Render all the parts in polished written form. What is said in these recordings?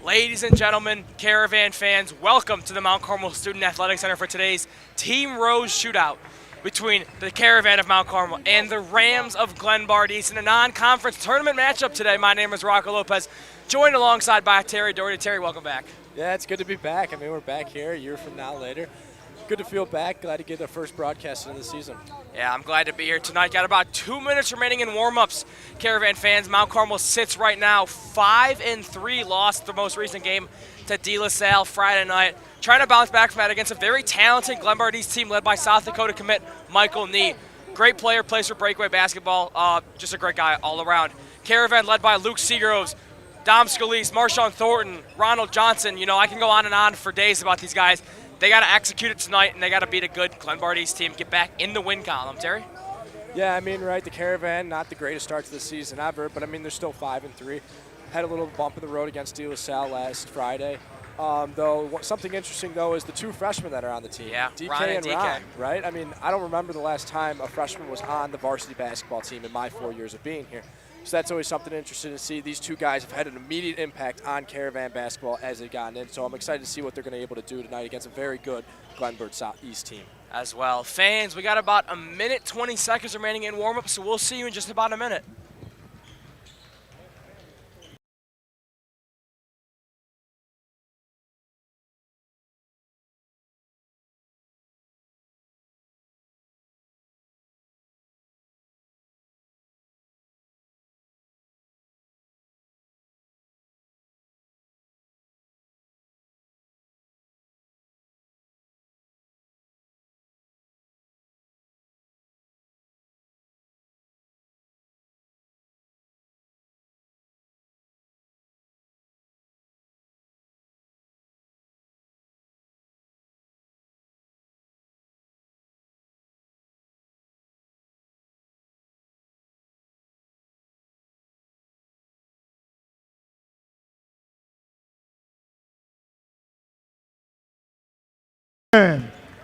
Ladies and gentlemen, Caravan fans, welcome to the Mount Carmel Student Athletic Center for today's Team Rose Shootout between the Caravan of Mount Carmel and the Rams of Glenbard East in a non-conference tournament matchup today. My name is Rocco Lopez, joined alongside by Terry Doherty. Terry, welcome back. Yeah, it's good to be back. I mean, we're back here a year from now later. Good to feel back. Glad to get the first broadcast of the season. Yeah, I'm glad to be here tonight. Got about 2 minutes remaining in warm-ups. Caravan fans, Mount Carmel sits right now 5-3, lost the most recent game to De La Salle Friday night. Trying to bounce back from that against a very talented Glenbard East team led by South Dakota commit Michael Nee. Great player, plays for breakaway basketball. Just a great guy all around. Caravan led by Luke Seagroves, Dom Scalise, Marshawn Thornton, Ronald Johnson. You know, I can go on and on for days about these guys. They got to execute it tonight, and they got to beat a good Glenbard East team, get back in the win column. Terry? Yeah, I mean, right, the Caravan, not the greatest start to the season ever, but I mean, they're still 5-3. Had a little bump in the road against De La Salle last Friday. Though something interesting though is the two freshmen that are on the team. Yeah, DK Ron and DK. Ron, right? I mean, I don't remember the last time a freshman was on the varsity basketball team in my 4 years of being here. So that's always something interesting to see. These two guys have had an immediate impact on Caravan basketball as they've gotten in. So I'm excited to see what they're going to be able to do tonight against a very good Glenbard Southeast team. As well. Fans, we got about a minute, 20 seconds remaining in warm-up, so we'll see you in just about a minute.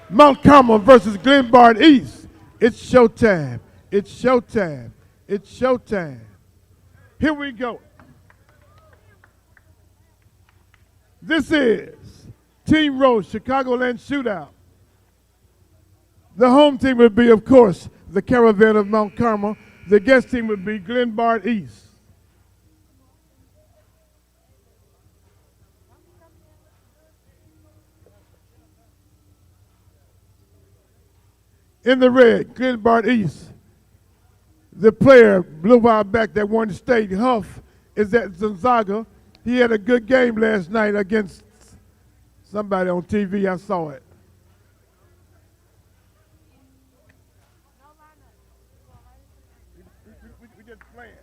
Mount Carmel versus Glenbard East. It's showtime. It's showtime. It's showtime. Here we go. This is Team Rose Chicagoland Shootout. The home team would be, of course, the Caravan of Mount Carmel. The guest team would be Glenbard East. In the red, Glenbard East, the player, blue wire back that won the state, Huff, is at Gonzaga. He had a good game last night against somebody on TV. I saw it. We just playing.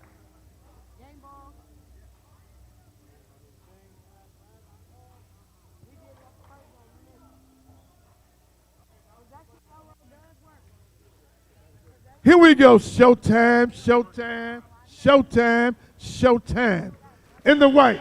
Here we go, showtime, showtime, showtime, showtime. In the white.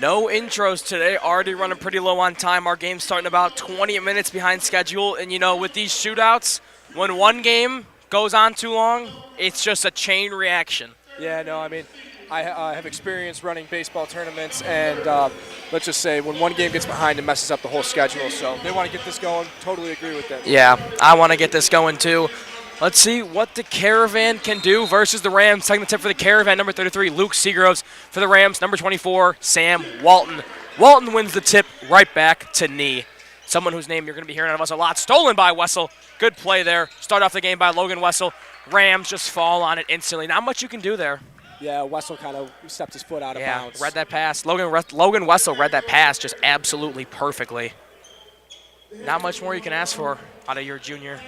No intros today, already running pretty low on time. Our game's starting about 20 minutes behind schedule. And, you know, with these shootouts, when one game goes on too long, it's just a chain reaction. Yeah, no, I mean, I have experience running baseball tournaments, and let's just say when one game gets behind, it messes up the whole schedule. So they want to get this going. Totally agree with them. Yeah, I want to get this going too. Let's see what the Caravan can do versus the Rams. Taking the tip for the Caravan, number 33, Luke Seagroves. For the Rams, number 24, Sam Walton. Walton wins the tip right back to Nee. Someone whose name you're going to be hearing out of us a lot. Stolen by Wessel. Good play there. Start off the game by Logan Wessel. Rams just fall on it instantly. Not much you can do there. Yeah, Wessel kind of stepped his foot out of bounds. Read that pass. Logan Wessel read that pass just absolutely perfectly. Not much more you can ask for out of your junior.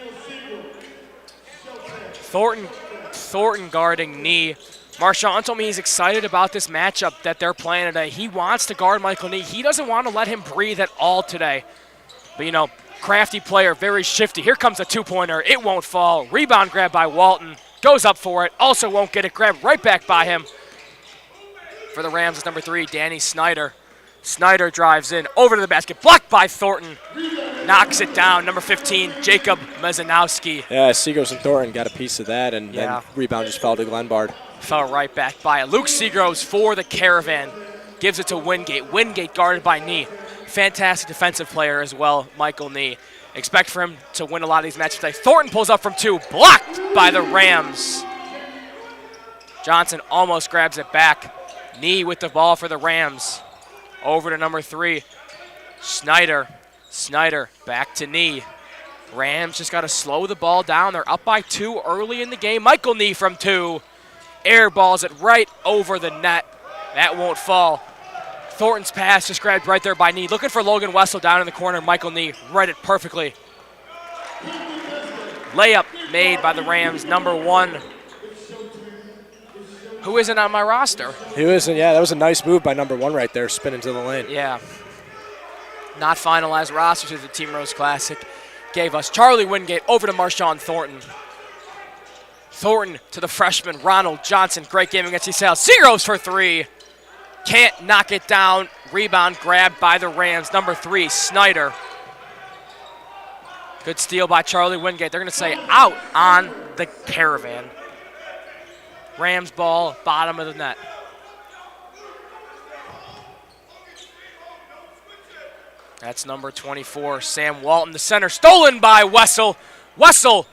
Thornton guarding Nee. Marshawn told me he's excited about this matchup that they're playing today. He wants to guard Michael Nee. He doesn't want to let him breathe at all today. But, you know, crafty player, very shifty. Here comes a two-pointer. It won't fall. Rebound grab by Walton. Goes up for it. Also won't get it. Grabbed right back by him. For the Rams is number 3, Danny Snyder. Snyder drives in, over to the basket, blocked by Thornton. Knocks it down, number 15, Jacob Mezanowski. Yeah, Seagroves and Thornton got a piece of that, and then rebound just fell to Glenbard. Fell right back by it. Luke Seagroves for the Caravan. gives it to Wingate. Wingate guarded by Nee. Fantastic defensive player as well, Michael Nee. Expect for him to win a lot of these matches today. Thornton pulls up from 2, blocked by the Rams. Johnson almost grabs it back. Nee with the ball for the Rams. Over to number 3, Snyder. Snyder back to Nee. Rams just got to slow the ball down. They're up by 2 early in the game. Michael Nee from 2. Air balls it right over the net. That won't fall. Thornton's pass just grabbed right there by Nee. Looking for Logan Wessel down in the corner. Michael Nee read it perfectly. Layup made by the Rams, number 1. Who isn't on my roster? Who isn't? Yeah, that was a nice move by number 1 right there, spinning to the lane. Yeah. Not finalized rosters of the Team Rose Classic. Gave us Charlie Wingate over to Marshawn Thornton. Thornton to the freshman, Ronald Johnson. Great game against DeSalle. Zeros for 3. Can't knock it down. Rebound grabbed by the Rams. Number 3, Snyder. Good steal by Charlie Wingate. They're going to say out on the Caravan. Rams ball, bottom of the net. That's number 24, Sam Walton, the center. Stolen by Wessel. Wessel,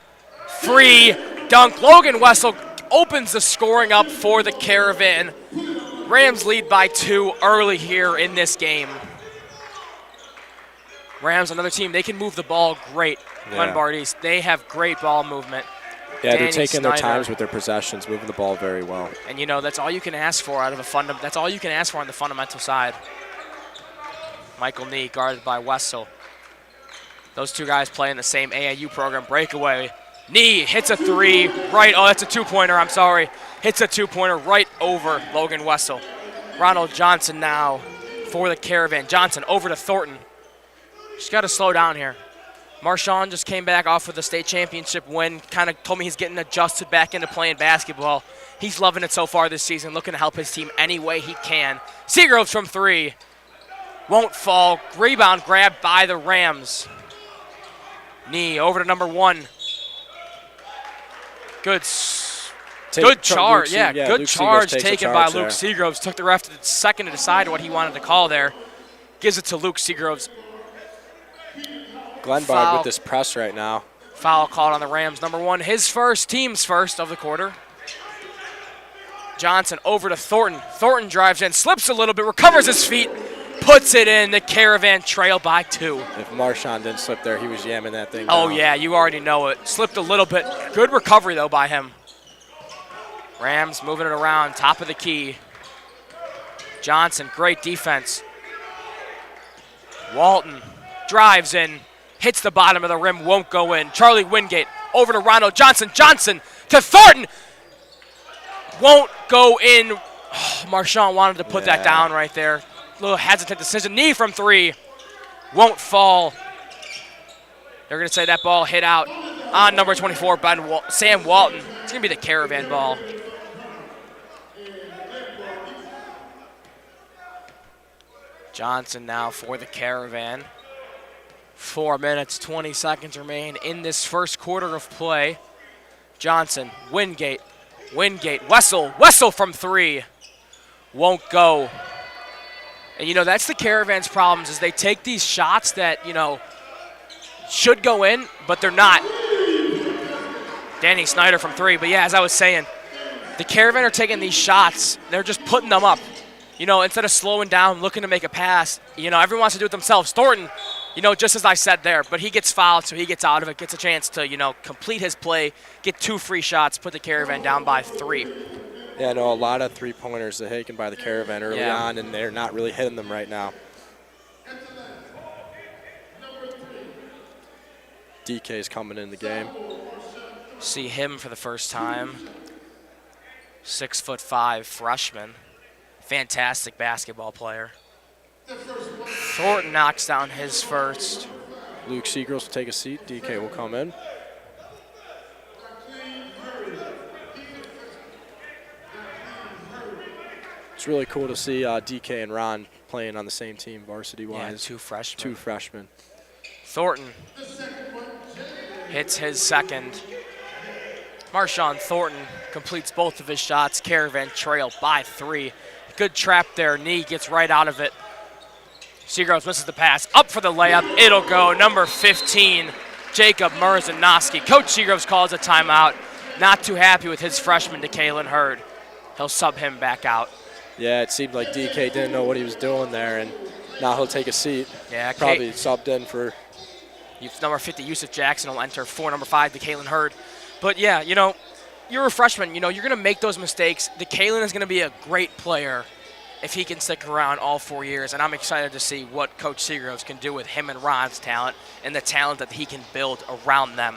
free dunk. Logan Wessel opens the scoring up for the Caravan. Rams lead by 2 early here in this game. Rams, another team, they can move the ball great. Glenbard East, they have great ball movement. Yeah, they're taking their times with their possessions, moving the ball very well. And you know, that's all you can ask for out of a that's all you can ask for on the fundamental side. Michael Nee guarded by Wessel. Those 2 guys play in the same AAU program. Breakaway. Nee hits a 3 right. Oh, that's a 2-pointer. I'm sorry. Hits a 2-pointer right over Logan Wessel. Ronald Johnson now for the Caravan. Johnson over to Thornton. Just got to slow down here. Marshawn just came back off with the state championship win. Kind of told me he's getting adjusted back into playing basketball. He's loving it so far this season, looking to help his team any way he can. Seagroves from 3. Won't fall. Rebound grabbed by the Rams. Nee over to number 1. Good charge. Good charge taken by Luke Seagroves. Took the ref to the second to decide what he wanted to call there. Gives it to Luke Seagroves. Glenbard with this press right now. Foul called on the Rams. Number 1, his first, team's first of the quarter. Johnson over to Thornton. Thornton drives in, slips a little bit, recovers his feet, puts it in. The Caravan trail by 2. If Marshawn didn't slip there, he was yamming that thing Oh, down. yeah, you already know it. Slipped a little bit. Good recovery, though, by him. Rams moving it around, top of the key. Johnson, great defense. Walton drives in, hits the bottom of the rim, won't go in. Charlie Wingate over to Ronald Johnson. Johnson to Thornton. Won't go in. Oh, Marshawn wanted to put that down right there. A little hesitant decision. Nee from 3. Won't fall. They're going to say that ball hit out on number 24, Sam Walton. It's going to be the Caravan ball. Johnson now for the Caravan. 4 minutes, 20 seconds remain in this first quarter of play. Johnson, Wingate, Wessel from 3. Won't go. And, you know, that's the Caravan's problems is they take these shots that, you know, should go in, but they're not. Danny Snyder from 3. But, yeah, as I was saying, the Caravan are taking these shots. They're just putting them up. You know, instead of slowing down, looking to make a pass, you know, everyone wants to do it themselves. Thornton, you know, just as I said there, but he gets fouled, so he gets out of it, gets a chance to, you know, complete his play, get 2 free shots, put the Caravan down by 3. Yeah, no, a lot of 3-pointers taken by the Caravan early on, and they're not really hitting them right now. DK's coming in the game. See him for the first time. 6'5" freshman. Fantastic basketball player. Thornton knocks down his first. Luke Seagroves will take a seat. DK will come in. It's really cool to see DK and Ron playing on the same team varsity-wise. Yeah, 2 freshmen. 2 freshmen. Thornton hits his second. Marshawn Thornton completes both of his shots. Caravan trail by 3. Good trap there. Knee gets right out of it. Seagroves misses the pass. Up for the layup. It'll go. Number 15, Jacob Murzanoski. Coach Seagroves calls a timeout. Not too happy with his freshman, DeKalen Hurd. He'll sub him back out. Yeah, it seemed like DK didn't know what he was doing there, and now he'll take a seat. Yeah, probably subbed in for number 50, Yusuf Jackson will enter for number 5, DeKalen Hurd. But yeah, you know, you're a freshman. You know, you're going to make those mistakes. DeKalen is going to be a great player if he can stick around all 4 years, and I'm excited to see what Coach Seagroves can do with him and Ron's talent and the talent that he can build around them.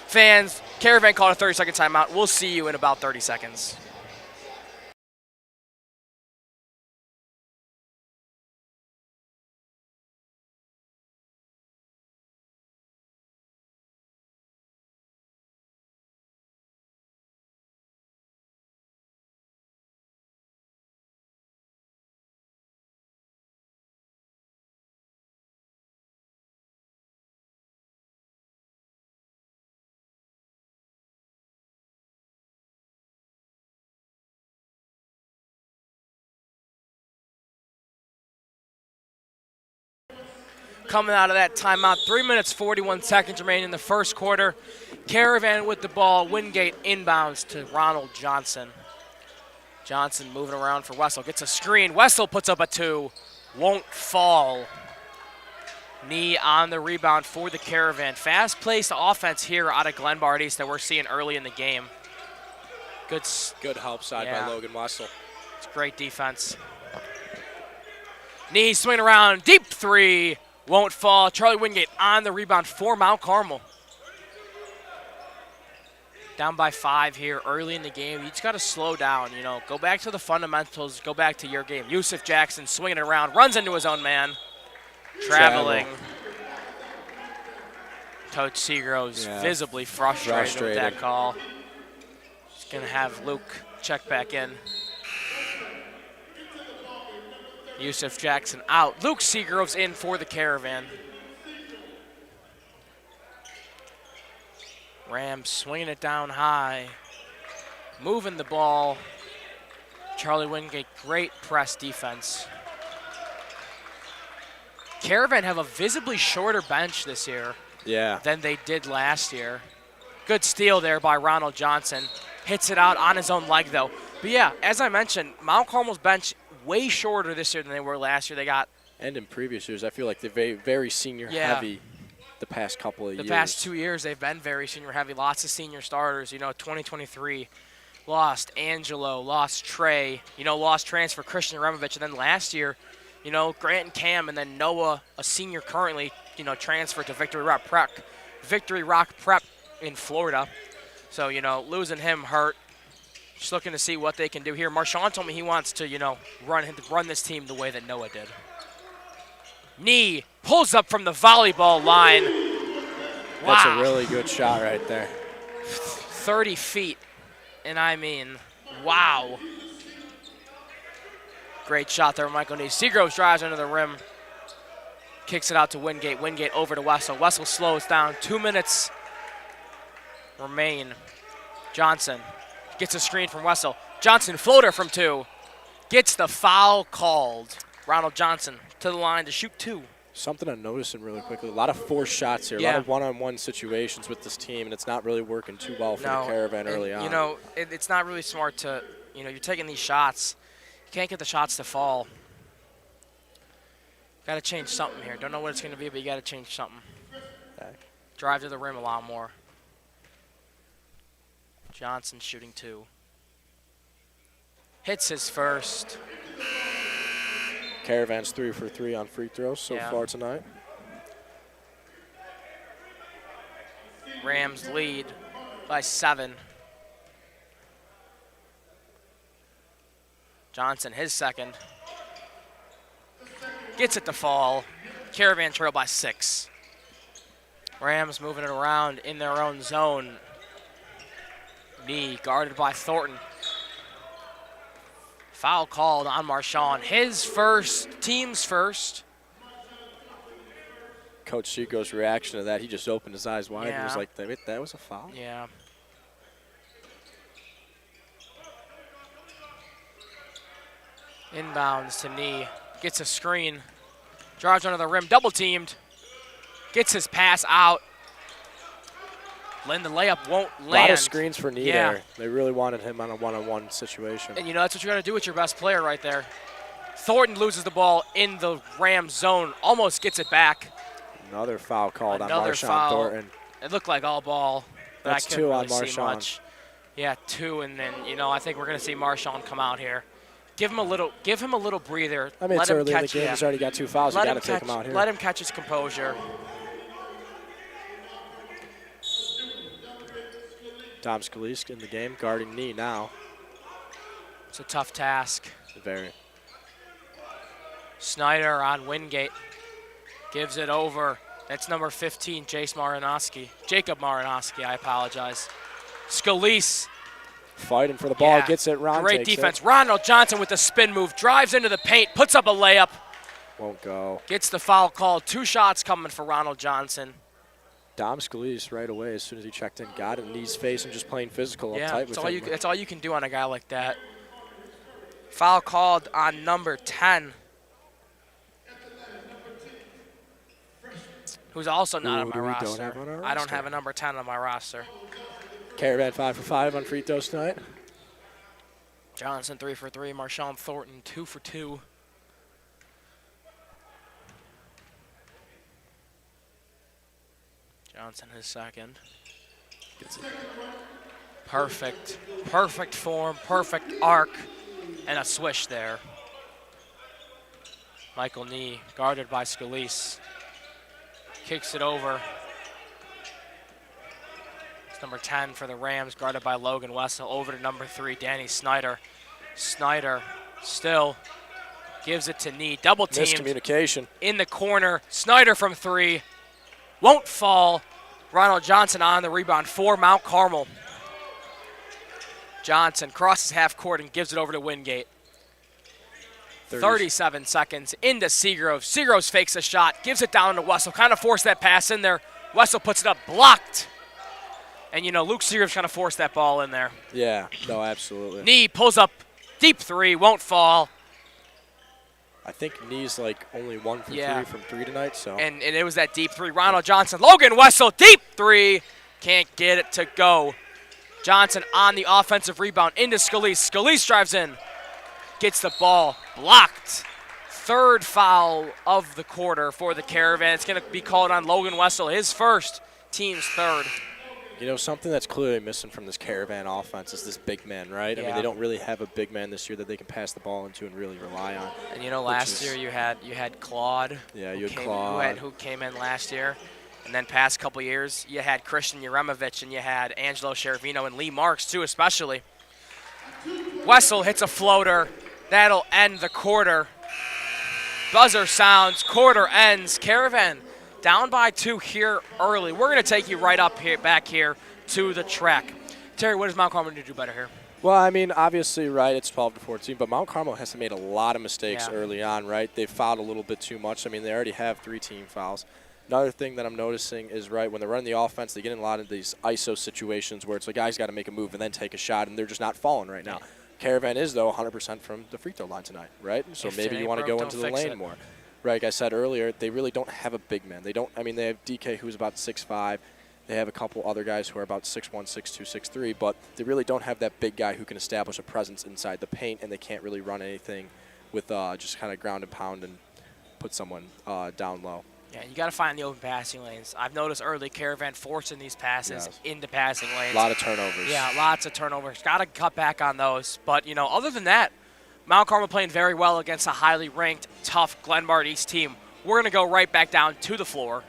Fans, Caravan called a 30-second timeout. We'll see you in about 30 seconds. Coming out of that timeout, 3 minutes, 41 seconds remaining in the first quarter. Caravan with the ball. Wingate inbounds to Ronald Johnson. Johnson moving around for Wessel. Gets a screen. Wessel puts up a 2. Won't fall. Knee on the rebound for the Caravan. Fast-paced offense here out of Glenbard East that we're seeing early in the game. Good help side by Logan Wessel. It's great defense. Knee swinging around. Deep 3. Won't fall. Charlie Wingate on the rebound for Mount Carmel. Down by 5 here early in the game. You just got to slow down, you know. Go back to the fundamentals. Go back to your game. Yusuf Jackson swinging it around. Runs into his own man. Traveling. Coach Seagroves visibly frustrated with that call. He's going to have Luke check back in. Yusuf Jackson out. Luke Seagroves in for the Caravan. Rams swinging it down high. Moving the ball. Charlie Wingate, great press defense. Caravan have a visibly shorter bench this year than they did last year. Good steal there by Ronald Johnson. Hits it out on his own leg, though. But yeah, as I mentioned, Mount Carmel's bench way shorter this year than they were last year. They got and in previous years, I feel like they're very senior heavy the past couple of years. The past 2 years, they've been very senior heavy. Lots of senior starters. You know, 2023 lost Angelo, lost Trey. You know, lost transfer Christian Removich, and then last year, you know, Grant and Cam, and then Noah, a senior currently, you know, transferred to Victory Rock Prep in Florida. So, you know, losing him hurt. Just looking to see what they can do here. Marshawn told me he wants to, you know, run this team the way that Noah did. Knee pulls up from the volleyball line. Wow. That's a really good shot right there. 30 feet, and I mean, wow. Great shot there, Michael Knee. Seagroves drives under the rim. Kicks it out to Wingate. Wingate over to Wessel. Wessel slows down. 2 minutes remain. Johnson gets a screen from Wessel. Johnson floater from 2. Gets the foul called. Ronald Johnson to the line to shoot 2. Something I'm noticing really quickly, a lot of forced shots here, a lot of one-on-one situations with this team, and it's not really working too well for the Caravan early on. You know, it's not really smart to, you know, you're taking these shots. You can't get the shots to fall. Got to change something here. Don't know what it's going to be, but you got to change something. Okay. Drive to the rim a lot more. Johnson shooting 2. Hits his first. Caravan's 3 for 3 on free throws so far tonight. Rams lead by 7. Johnson, his second. Gets it to fall. Caravan trail by 6. Rams moving it around in their own zone. Knee guarded by Thornton. Foul called on Marshawn. His first, team's first. Coach Chico's reaction to that, he just opened his eyes wide and was like, that was a foul? Yeah. Inbounds to knee. Gets a screen. Drives under the rim. Double teamed. Gets his pass out. The layup won't land. A lot of screens for knee Yeah. there. They really wanted him on a one-on-one situation. And that's what you got to do with your best player right there. Thornton loses the ball in the Rams zone. Almost gets it back. Another foul called on Another Marshawn foul. Thornton. It looked like all ball. But That's I couldn't two on really see Marshawn. much. Yeah, 2, and then I think we're gonna see Marshawn come out here. Give him a little breather. I mean, let it's him early in the catch, game. yeah. He's already got 2 fouls. You Let got him to take catch. him out here. Let him catch his composure. Tom Scalise in the game, guarding knee now. It's a tough task. Very. Snyder on Wingate. Gives it over. That's number 15, Jacob Marinowski, I apologize. Scalise. Fighting for the ball, Yeah. gets it, Ron Great takes defense. it. Ronald Johnson with the spin move. Drives into the paint. Puts up a layup. Won't go. Gets the foul called. 2 shots coming for Ronald Johnson. Dom Scalise right away as soon as he checked in, got it, knees face, and just playing physical up Yeah, tight with him. that's all you can do on a guy like that. Foul called on number 10. Who's also not on Who my do we don't roster. have on our I don't roster? have a number 10 on my roster. Caravan 5 for 5 on free throws tonight. Johnson 3 for 3. Marshawn Thornton 2 for 2. Johnson his second. Gets it. Perfect form, perfect arc, and a swish there. Michael Nee guarded by Scalise. Kicks it over. It's number 10 for the Rams, guarded by Logan Wessel. Over to number 3, Danny Snyder. Snyder still gives it to Nee. Double teamed Miscommunication. in the corner. Snyder from 3. Won't fall. Ronald Johnson on the rebound for Mount Carmel. Johnson crosses half court and gives it over to Wingate. 37 seconds into Seagrove. Seagrove fakes a shot, gives it down to Wessel. Kind of forced that pass in there. Wessel puts it up, blocked. And, Luke Seagrove's kind of forced that ball in there. Yeah, no, absolutely. Nee pulls up, deep 3, won't fall. I think Knee's like only 1 for 3 from 3 tonight, so. And it was that deep 3. Ronald Johnson, Logan Wessel, deep 3. Can't get it to go. Johnson on the offensive rebound into Scalise. Scalise drives in. Gets the ball blocked. 3rd foul of the quarter for the Caravan. It's going to be called on Logan Wessel, his first, team's 3rd. Something that's clearly missing from this Caravan offense is this big man, right? I mean, Yeah. they don't really have a big man this year that they can pass the ball into and really rely on. And last year you had Claude. Yeah, you had Claude. Who came in last year. And then past couple years, you had Christian Uremovich and you had Angelo Shervino and Lee Marks too, especially. Wessel hits a floater. That'll end the quarter. Buzzer sounds. Quarter ends. Caravan down by 2 here early. We're going to take you right up here, back here to the track. Terry, what does Mount Carmel need to do better here? Well, I mean, obviously, right, it's 12-14, but Mount Carmel has made a lot of mistakes Yeah. early on, right? They fouled a little bit too much. I mean, they already have 3 team fouls. Another thing that I'm noticing is, right, when they're running the offense, they get in a lot of these ISO situations where it's like, guys got to make a move and then take a shot, and they're just not falling right now. Caravan is, though, 100% from the free throw line tonight, right? So If maybe it you ain't want to broke, go don't into the fix lane it. more. Right, like I said earlier, they really don't have a big man. They have DK, who's about 6'5". They have a couple other guys who are about 6'1", 6'2", 6'3", but they really don't have that big guy who can establish a presence inside the paint, and they can't really run anything with just kind of ground and pound and put someone down low. Yeah, you got to find the open passing lanes. I've noticed early Caravan forcing these passes Yes. into passing lanes. A lot of turnovers. Yeah, lots of turnovers. Got to cut back on those. But, other than that, Mount Carmel playing very well against a highly ranked, tough Glenbard East team. We're going to go right back down to the floor.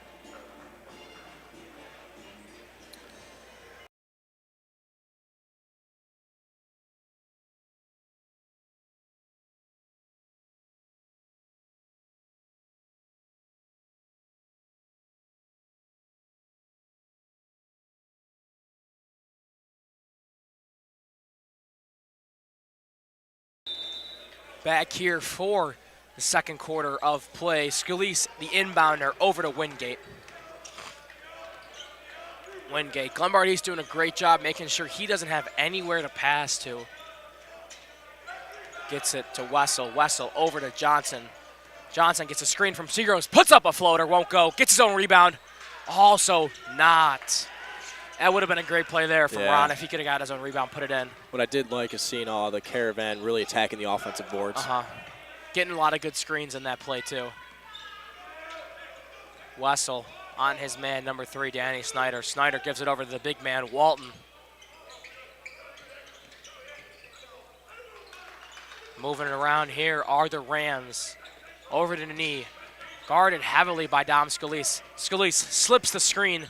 Back here for the second quarter of play. Scalise, the inbounder, over to Wingate. Wingate. Glenbard East doing a great job making sure he doesn't have anywhere to pass to. Gets it to Wessel. Wessel over to Johnson. Johnson gets a screen from Seagroves, puts up a floater, won't go, gets his own rebound. Also not. That would have been a great play there from Ron if he could have got his own rebound, put it in. What I did like is seeing all the Caravan really attacking the offensive boards. Getting a lot of good screens in that play, too. Wessel on his man, number 3, Danny Snyder. Snyder gives it over to the big man, Walton. Moving it around here are the Rams. Over to the knee. Guarded heavily by Dom Scalise. Scalise slips the screen.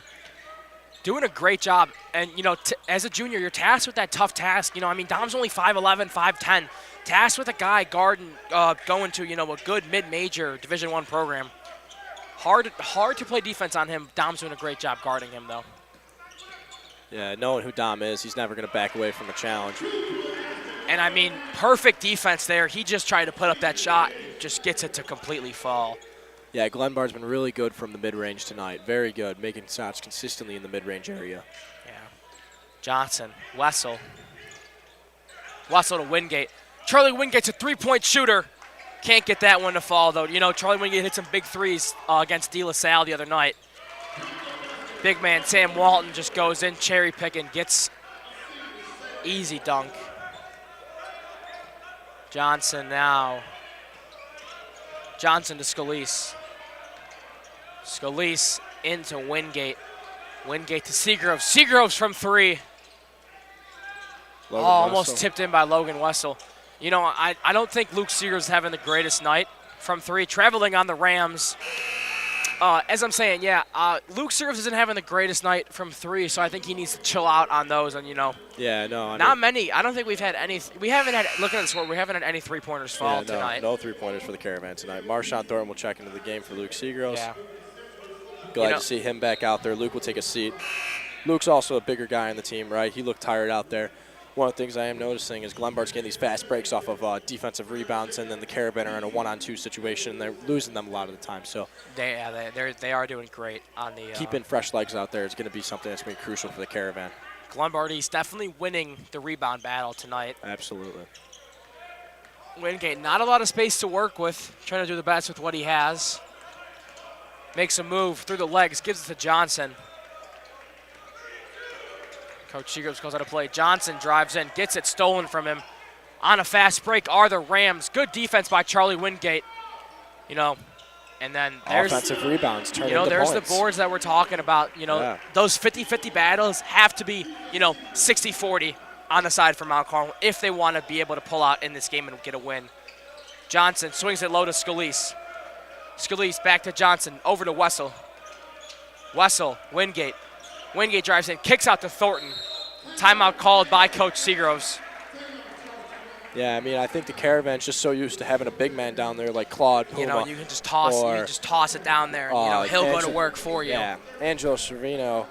Doing a great job. And, you know, as a junior, you're tasked with that tough task. You know, I mean, Dom's only 5'11", 5'10". Tasked with a guy guarding, going to, you know, a good mid-major Division I program. Hard to play defense on him. Dom's doing a great job guarding him, though. Yeah, knowing who Dom is, he's never going to back away from a challenge. And, I mean, perfect defense there. He just tried to put up that shot and just gets it to completely fall. Yeah, Glenbard's been really good from the mid-range tonight. Very good, making shots consistently in the mid-range area. Yeah. Johnson, Wessel. Wessel to Wingate. Charlie Wingate's a three-point shooter. Can't get that one to fall, though. You know, Charlie Wingate hit some big threes against De La Salle the other night. Big man Sam Walton just goes in, cherry-picking, gets easy dunk. Johnson now. Johnson to Scalise. Scalise into Wingate. Wingate to Seagroves. Seagroves from 3. Almost tipped in by Logan Wessel. You know, I don't think Luke Seagroves is having the greatest night from 3. Traveling on the Rams. As I'm saying, Luke Seagroves isn't having the greatest night from 3, so I think he needs to chill out on those. And, you know, not many. I don't think we've had any. We haven't had, looking at the score, we haven't had any three-pointers fall tonight. No three-pointers for the Caravan tonight. Marshawn Thornton will check into the game for Luke Seagroves. Yeah. Glad to see him back out there. Luke will take a seat. Luke's also a bigger guy on the team, right? He looked tired out there. One of the things I am noticing is Glenbard's getting these fast breaks off of defensive rebounds, and then the Caravan are in a one-on-two situation. They're losing them a lot of the time. So they are doing great on the keeping fresh legs out there is going to be something that's going to be crucial for the Caravan. Glenbard, he's definitely winning the rebound battle tonight. Absolutely. Wingate, not a lot of space to work with. Trying to do the best with what he has. Makes a move through the legs, gives it to Johnson. Coach Seagroves goes out of play. Johnson drives in, gets it stolen from him. On a fast break are the Rams. Good defense by Charlie Wingate. You know, and then there's offensive rebounds. There's the boards that we're talking about. You know, those 50-50 battles have to be, 60-40 on the side for Mount Carmel if they want to be able to pull out in this game and get a win. Johnson swings it low to Scalise. Scalise back to Johnson, over to Wessel. Wessel, Wingate. Wingate drives in, kicks out to Thornton. Timeout called by Coach Seagroves. Yeah, I mean, I think the Caravan's just so used to having a big man down there like Claude Puma. You can just toss it down there, and he'll go to work for you. Yeah, Angelo Cervino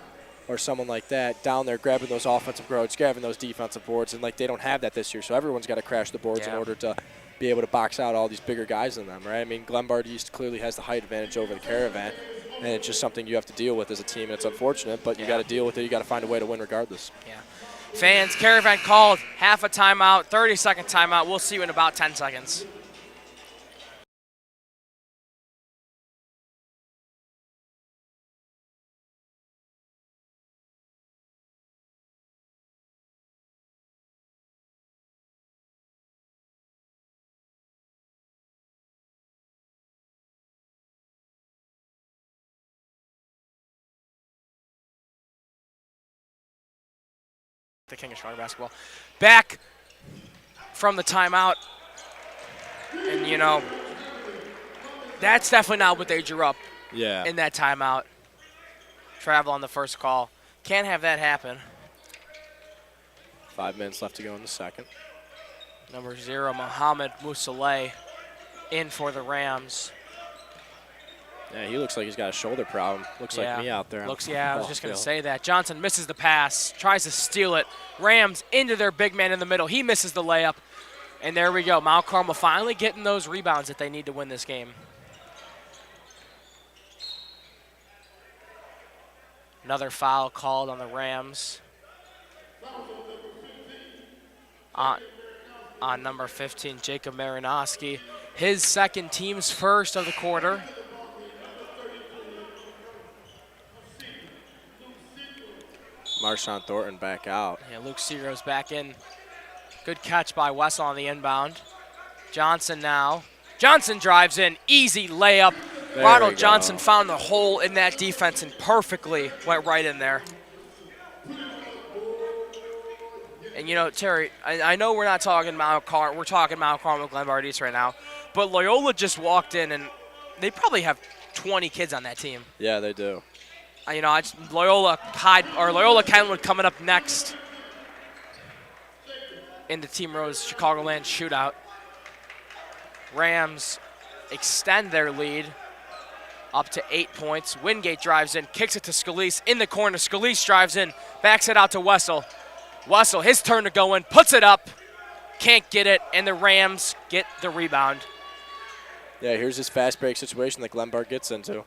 or someone like that down there grabbing those offensive boards, grabbing those defensive boards, and they don't have that this year. So everyone's got to crash the boards in order to be able to box out all these bigger guys than them, right? I mean, Glenbard East clearly has the height advantage over the Caravan. And it's just something you have to deal with as a team. It's unfortunate, but you got to deal with it. You got to find a way to win regardless. Yeah. Fans, Caravan called half a timeout, 30-second timeout. We'll see you in about 10 seconds. The King of Chicago basketball. Back from the timeout. And, that's definitely not what they drew up in that timeout. Travel on the first call. Can't have that happen. 5 minutes left to go in the second. Number 0, Mohamed Moussaleh, in for the Rams. Yeah, he looks like he's got a shoulder problem. Looks like me out there. I was just going to say that. Johnson misses the pass, tries to steal it. Rams into their big man in the middle. He misses the layup. And there we go. Mount Carmel finally getting those rebounds that they need to win this game. Another foul called on the Rams. on number 15, Jacob Marinowski. His second, team's first of the quarter. Marshawn Thornton back out. Yeah, Luke Seagroves back in. Good catch by Wessel on the inbound. Johnson now. Johnson drives in, easy layup. There Ronald we go. Johnson found the hole in that defense and perfectly went right in there. And you know, Terry, I know we're not talking Mount Carmel, we're talking Mount Carmel, Glenbard East right now, but Loyola just walked in and they probably have 20 kids on that team. Yeah, they do. You know, Loyola Kenwood coming up next in the Team Rose Chicagoland shootout. Rams extend their lead up to 8 points. Wingate drives in, kicks it to Scalise in the corner. Scalise drives in, backs it out to Wessel. Wessel, his turn to go in, puts it up, can't get it, and the Rams get the rebound. Yeah, here's this fast break situation that Glenbard gets into.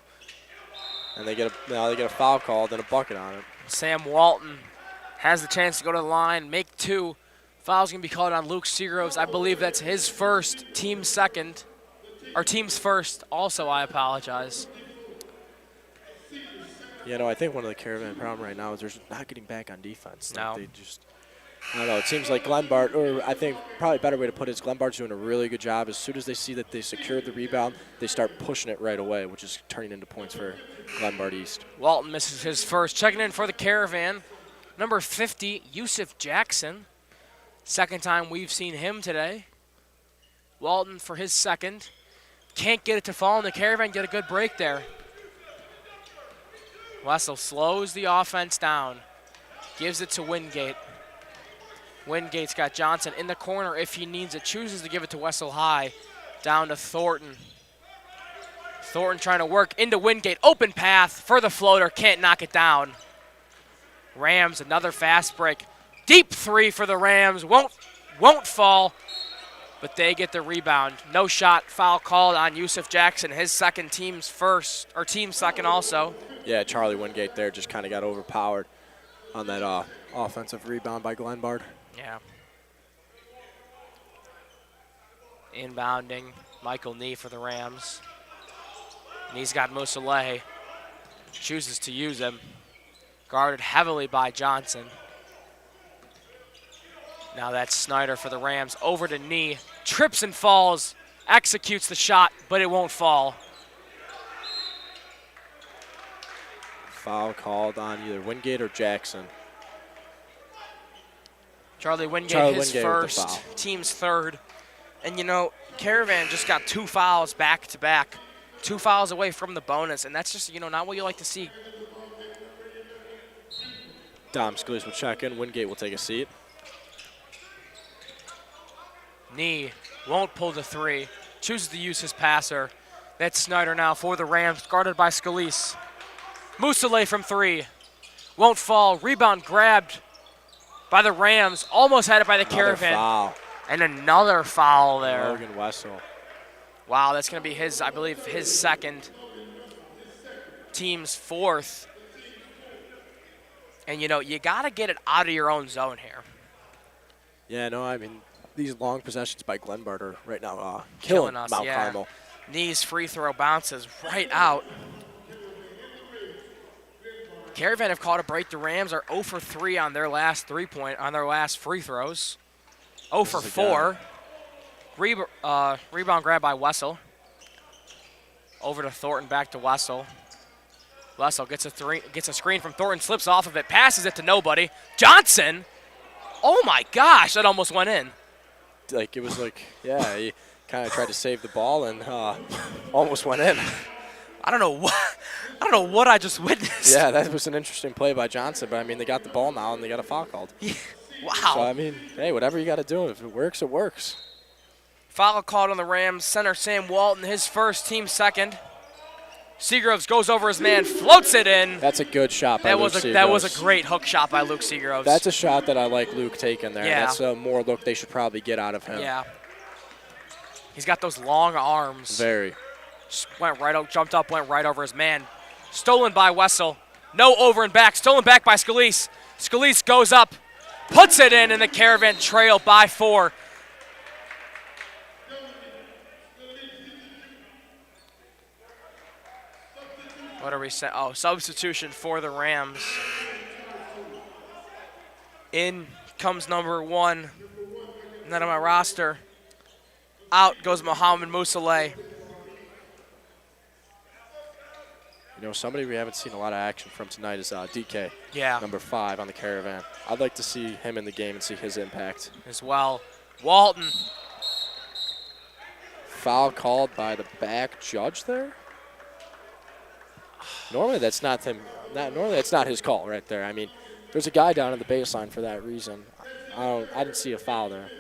And they get a foul called and a bucket on it. Sam Walton has the chance to go to the line, make two. Foul's going to be called on Luke Seagroves. I believe that's his first, team's second, or team's first. Also, I apologize. You know, I think one of the Caravan problem right now is they're not getting back on defense. No. They just, I don't know, it seems like Glenbard, or I think probably a better way to put it is Glenbard's doing a really good job. As soon as they see that they secured the rebound, they start pushing it right away, which is turning into points for Glenbard East. Walton misses his first. Checking in for the Caravan, number 50, Yusuf Jackson. Second time we've seen him today. Walton for his second. Can't get it to fall, and the Caravan get a good break there. Wessel slows the offense down. Gives it to Wingate. Wingate's got Johnson in the corner if he needs it. Chooses to give it to Wessel high. Down to Thornton. Thornton trying to work into Wingate. Open path for the floater. Can't knock it down. Rams, another fast break. Deep three for the Rams. Won't fall, but they get the rebound. No shot, foul called on Yusuf Jackson. His second, team's first, or team's second also. Yeah, Charlie Wingate there just kind of got overpowered on that offensive rebound by Glenbard. Yeah. Inbounding, Michael Nee for the Rams. Nee's got Musaleh. Chooses to use him. Guarded heavily by Johnson. Now that's Snyder for the Rams. Over to Nee. Trips and falls. Executes the shot, but it won't fall. Foul called on either Wingate or Jackson. Charlie Wingate, his with the first, foul. team's third. And, you know, Caravan just got 2 fouls back-to-back. 2 fouls away from the bonus, and that's just, you know, not what you like to see. Dom Scalise will check in. Wingate will take a seat. Nee won't pull the three. Chooses to use his passer. That's Snyder now for the Rams, guarded by Scalise. Musaleh from 3. Won't fall. Rebound grabbed by the Rams. Almost had it by the Caravan. Foul. And another foul there. Logan Wessel. Wow, that's going to be his, I believe, his second. Team's fourth. And, you know, you got to get it out of your own zone here. Yeah, no, I mean, these long possessions by Glenbard are right now killing us, Mount yeah. Carmel. Nee's free throw bounces right out. Caravan have caught a break. The Rams are 0 for 3 on their last free throws. 0 for 4. Rebound grab by Wessel. Over to Thornton, back to Wessel. Wessel gets a screen from Thornton, slips off of it, passes it to nobody. Johnson! Oh my gosh, that almost went in. Like, it was like, yeah, he kind of tried to save the ball and almost went in. I don't know what I just witnessed. Yeah, that was an interesting play by Johnson, but I mean, they got the ball now and they got a foul called. Wow. So, I mean, hey, whatever you got to do. If it works, it works. Foul called on the Rams. Center Sam Walton, his first, team second. Seagroves goes over his man, floats it in. That's a good shot by Luke Seagroves. That was a great hook shot by Luke Seagroves. That's a shot that I like Luke taking there. Yeah. That's a more look they should probably get out of him. Yeah. He's got those long arms. Very. Jumped up, went right over his man. Stolen by Wessel. No over and back. Stolen back by Scalise. Scalise goes up, puts it in, and the Caravan trail by 4. What are we saying? Oh, substitution for the Rams. In comes number 1. Not on my roster. Out goes Mohamed Musaleh. You know, somebody we haven't seen a lot of action from tonight is DK, Yeah. number 5 on the Caravan. I'd like to see him in the game and see his impact. As well. Walton. Foul called by the back judge there. Normally that's not him. Normally that's not his call right there. I mean, there's a guy down at the baseline for that reason. I didn't see a foul there.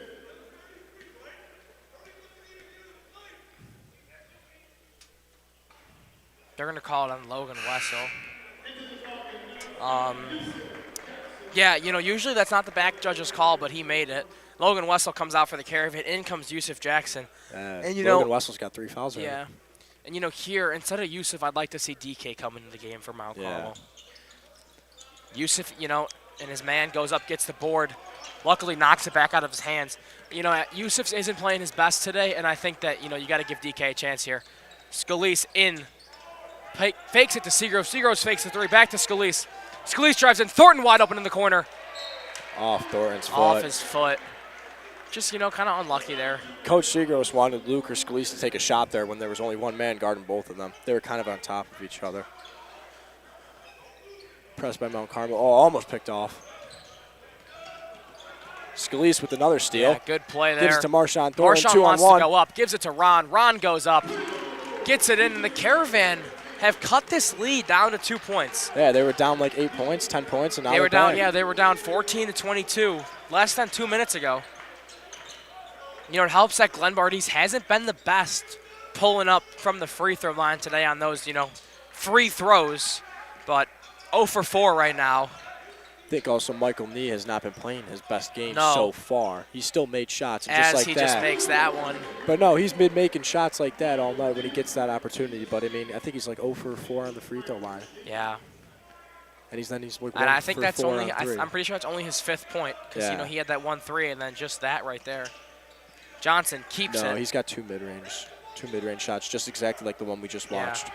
They're going to call it on Logan Wessel. Yeah, you know, usually that's not the back judge's call, but he made it. Logan Wessel comes out for the Caravan. In comes Yusuf Jackson. And Logan Wessel's got 3 fouls already. Yeah. And, you know, here, instead of Yusuf, I'd like to see DK come into the game for Mount Carmel. Yusuf, you know, and his man goes up, gets the board, luckily knocks it back out of his hands. You know, Yusuf isn't playing his best today, and I think that, you know, you got to give DK a chance here. Scalise in. Fakes it to Seagroves. Seagroves fakes the 3. Back to Scalise. Scalise drives in. Thornton wide open in the corner. Off Thornton's foot. Off his foot. Just, you know, kind of unlucky there. Coach Seagroves wanted Luke or Scalise to take a shot there when there was only one man guarding both of them. They were kind of on top of each other. Pressed by Mount Carmel. Oh, almost picked off. Scalise with another steal. Yeah, good play there. Gives it to Marshawn Thornton. Marshawn 2 on wants 1. to go up. Gives it to Ron. Ron goes up. Gets it in, and the Caravan have cut this lead down to 2 points. Yeah, they were down like 8 points, 10 points, and now they were down. back. Yeah, they were down 14 to 22 less than 2 minutes ago. You know, it helps that Glenbard hasn't been the best pulling up from the free throw line today on those, you know, free throws, but 0 for 4 right now. I think also Michael Nee has not been playing his best game No. so far. He still made shots, and As just like he that. just makes that one. But no, he's been making shots like that all night when he gets that opportunity. But I mean, I think he's like 0 for 4 on the free throw line. Yeah. And he's like And I think for that's 4 only, on 3. I'm pretty sure it's only his 5th point because, Yeah. you know, he had that 1-3 and then just that right there. Johnson keeps it. No, he's got 2 mid-range shots, just exactly like the one we just watched.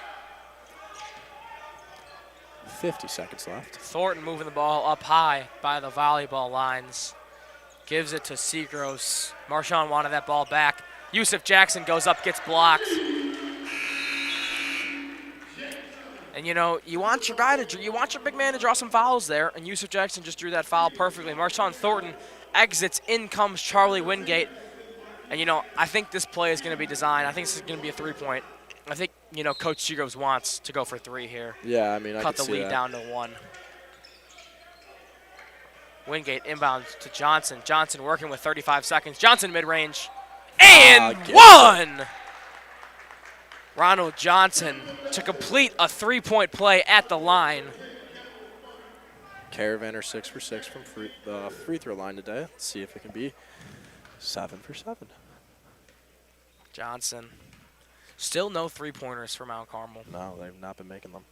50 seconds left. Thornton moving the ball up high by the volleyball lines. Gives it to Seagroves. Marshawn wanted that ball back. Yusuf Jackson goes up, gets blocked. And, you know, you want your big man to draw some fouls there, and Yusuf Jackson just drew that foul perfectly. Marshawn Thornton exits. In comes Charlie Wingate. And, you know, I think this play is going to be designed. I think this is going to be a 3-point. I think, you know, Coach Seagroves wants to go for 3 here. Yeah, I mean, I Cut can the see lead that. down to 1. Wingate inbounds to Johnson. Johnson working with 35 seconds. Johnson mid-range. And 1! Ronald Johnson to complete a 3-point play at the line. Caravan are 6 for 6 from the free throw line today. Let's see if it can be 7 for 7. Johnson. Still no 3-pointers for Mount Carmel. No, they've not been making them.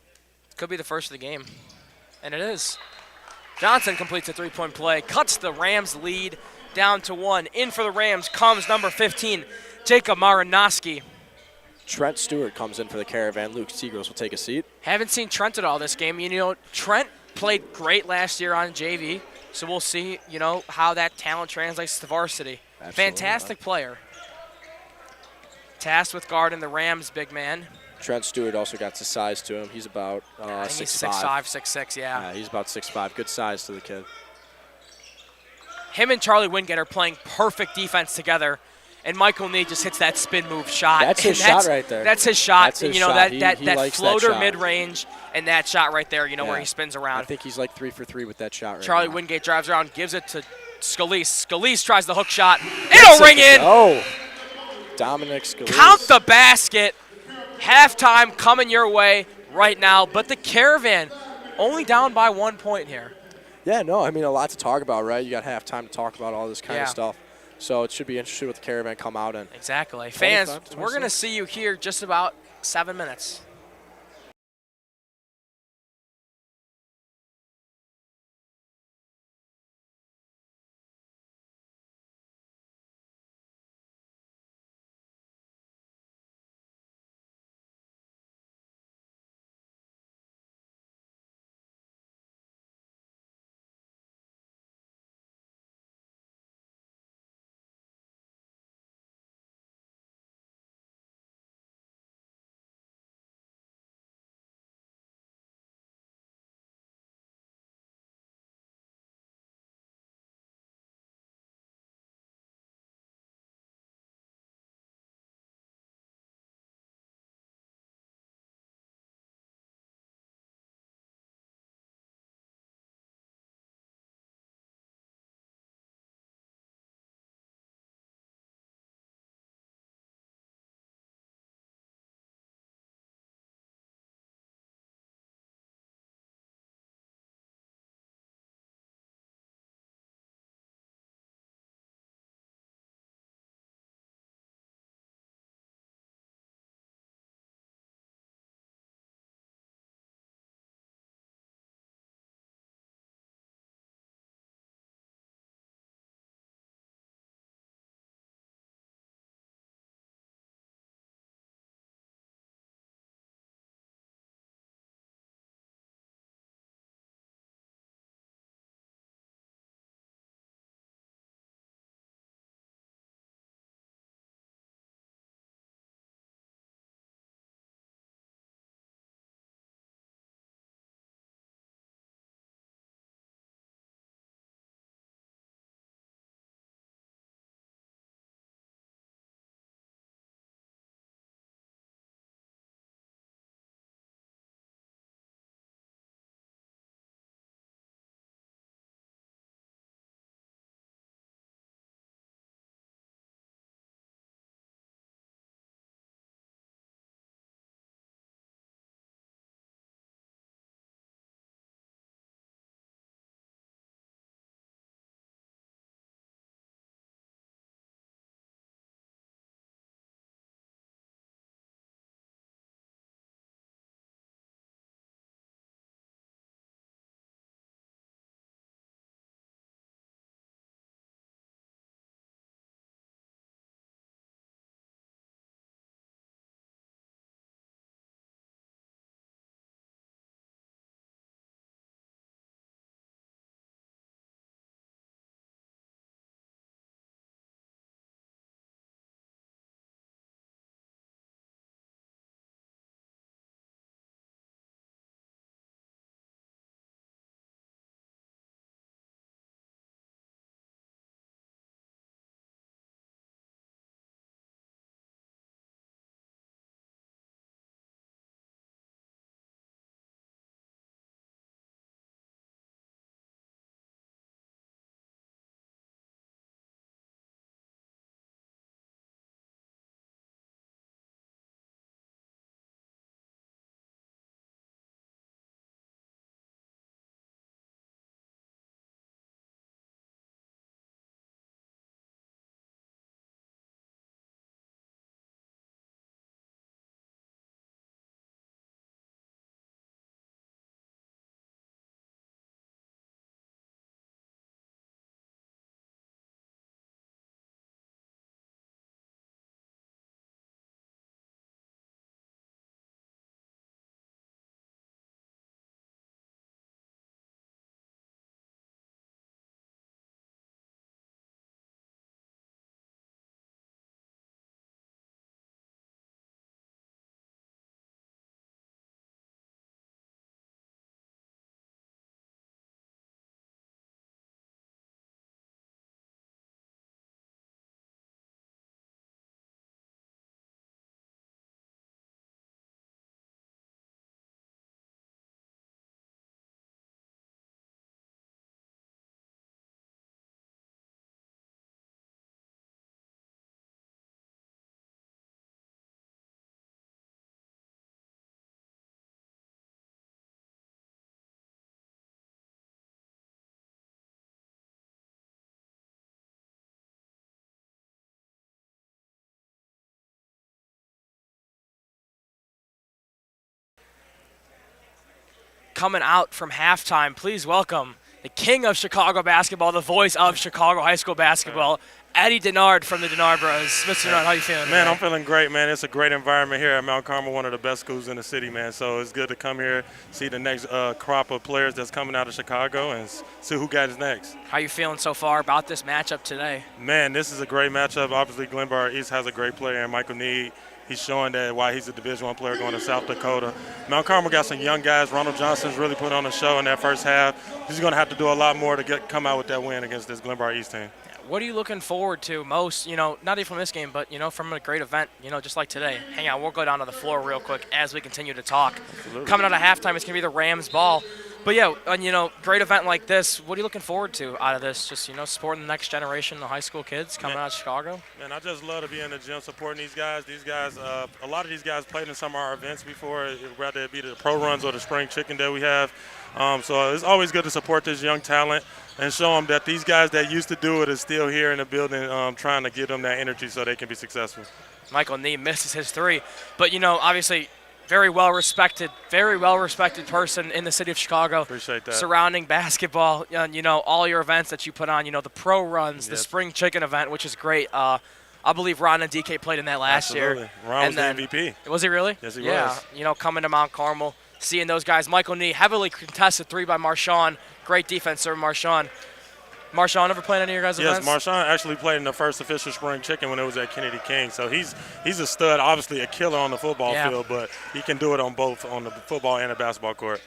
Could be the first of the game. And it is. Johnson completes a 3-point play. Cuts the Rams lead down to 1. In for the Rams comes number 15, Jacob Marinowski. Trent Stewart comes in for the Caravan. Luke Seagroves will take a seat. Haven't seen Trent at all this game. You know, Trent played great last year on JV, so we'll see, you know, how that talent translates to varsity. Absolutely. Fantastic player. Tasked with guarding the Rams big man. Trent Stewart also got some size to him. He's about I think he's 6'5". 6'6", yeah. Yeah, he's about 6'5". Good size to the kid. Him and Charlie Wingate are playing perfect defense together, and Michael Nee just hits that spin move shot. That's his shot right there. That's his shot. That's his and, you know, shot. that He likes that floater shot. mid-range and that shot right there, you know, where Yeah. he spins I around. think he's like 3 for 3 with that shot right Charlie now. Wingate drives around, gives it to Scalise. Scalise tries the hook shot. It'll ring in. Oh, Dominic Scalise. Count the basket. Halftime coming your way right now, but the Caravan only down by 1 point here. Yeah, no, I mean, a lot to talk about, right? You got halftime to talk about all this kind Yeah. of stuff. So it should be interesting what the Caravan come out in. Exactly. Fans, 25, we're going to see you here just about 7 minutes. coming out from halftime, please welcome the king of Chicago basketball, the voice of Chicago high school basketball, Eddie Denard from the Denard Bros. Mr. Denard, how you feeling Man, today? I'm feeling great, man. It's a great environment here at Mount Carmel, one of the best schools in the city, man. So it's good to come here, see the next crop of players that's coming out of Chicago, and see who got us next. How you feeling so far about this matchup today? Man, this is a great matchup. Obviously, Glenbard East has a great player, and Michael Need. He's showing that why he's a Division I player going to South Dakota. Mount Carmel got some young guys. Ronald Johnson's really put on a show in that first half. He's going to have to do a lot more to come out with that win against this Glenbard East team. What are you looking forward to most, not even from this game, but, from a great event, just like today? Hang on, we'll go down to the floor real quick as we continue to talk. Absolutely. Coming out of halftime, it's going to be the Rams ball. But, yeah, and, great event like this, what are you looking forward to out of this? Just, supporting the next generation of high school kids coming out of Chicago? Man, I just love to be in the gym supporting these guys. These guys, a lot of these guys played in some of our events before, whether it be the pro runs or the spring chicken that we have. So it's always good to support this young talent and show them that these guys that used to do it is still here in the building, trying to give them that energy so they can be successful. Michael Nee misses his three, but obviously very well respected person in the city of Chicago. Appreciate that. Surrounding basketball, all your events that you put on, the pro runs, the Yes. spring chicken event, which is great. I believe Ron and DK played in that last Absolutely. year. Ron was and the MVP. Was he really? Yes, he yeah. was. Coming to Mount Carmel, seeing those guys. Michael Nee, heavily contested three by Marshawn. Great defense from Marshawn. Marshawn ever played any of your guys' Yes, events? Marshawn actually played in the first official spring chicken when it was at Kennedy King. So he's a stud, obviously a killer on the football field, but he can do it on both, on the football and the basketball court.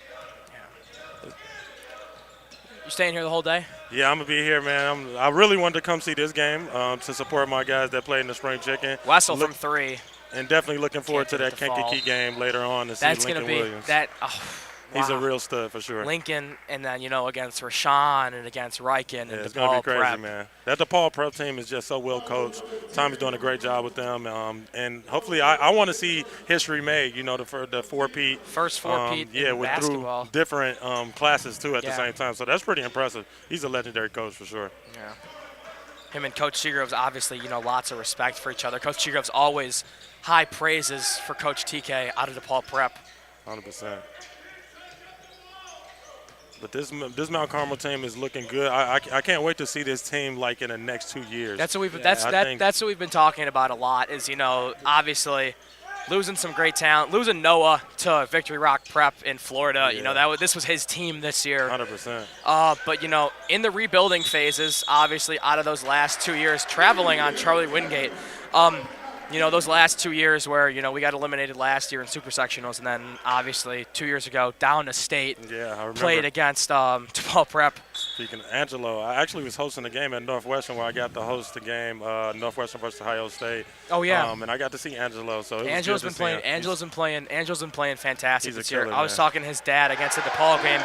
You staying here the whole day? Yeah, I'm going to be here, man. I really wanted to come see this game to support my guys that played in the spring chicken. Wessel from three. And definitely looking forward to that Can't get the Kankakee game later on to see That's Lincoln going to be Williams. that. He's a Wow. real stud for sure. Lincoln, and then, against Rashawn and against Riken Yeah, and it's DePaul going to be crazy, Prep. man. That DePaul Prep team is just so well coached. Tommy's doing a great job with them. And hopefully I want to see history made, the four-peat. First four-peat Yeah, in with basketball. through different classes, too, at the Yeah. same time. So that's pretty impressive. He's a legendary coach for sure. Yeah. Him and Coach Seagrove's obviously, lots of respect for each other. Coach Seagrove's always high praises for Coach TK out of DePaul Prep. 100%. But this Mount Carmel team is looking good. I can't wait to see this team like in the next 2 years. That's what we've I that's what we've been talking about a lot. Is obviously losing some great talent, losing Noah to Victory Rock Prep in Florida. Yeah. This was his team this year. 100%. But in the rebuilding phases, obviously out of those last 2 years, traveling on Charlie Wingate. Those last 2 years where, we got eliminated last year in Super Sectionals, and then obviously 2 years ago down to state. Yeah, I remember. Played against DePaul Prep. Speaking of Angelo, I actually was hosting a game at Northwestern where I got to host the game, Northwestern versus Ohio State. Oh yeah. And I got to see Angelo. So it Angelo's was been good to see playing. him. Angelo's been playing fantastic He's a this year. killer, I was man. talking to his dad against the DePaul game.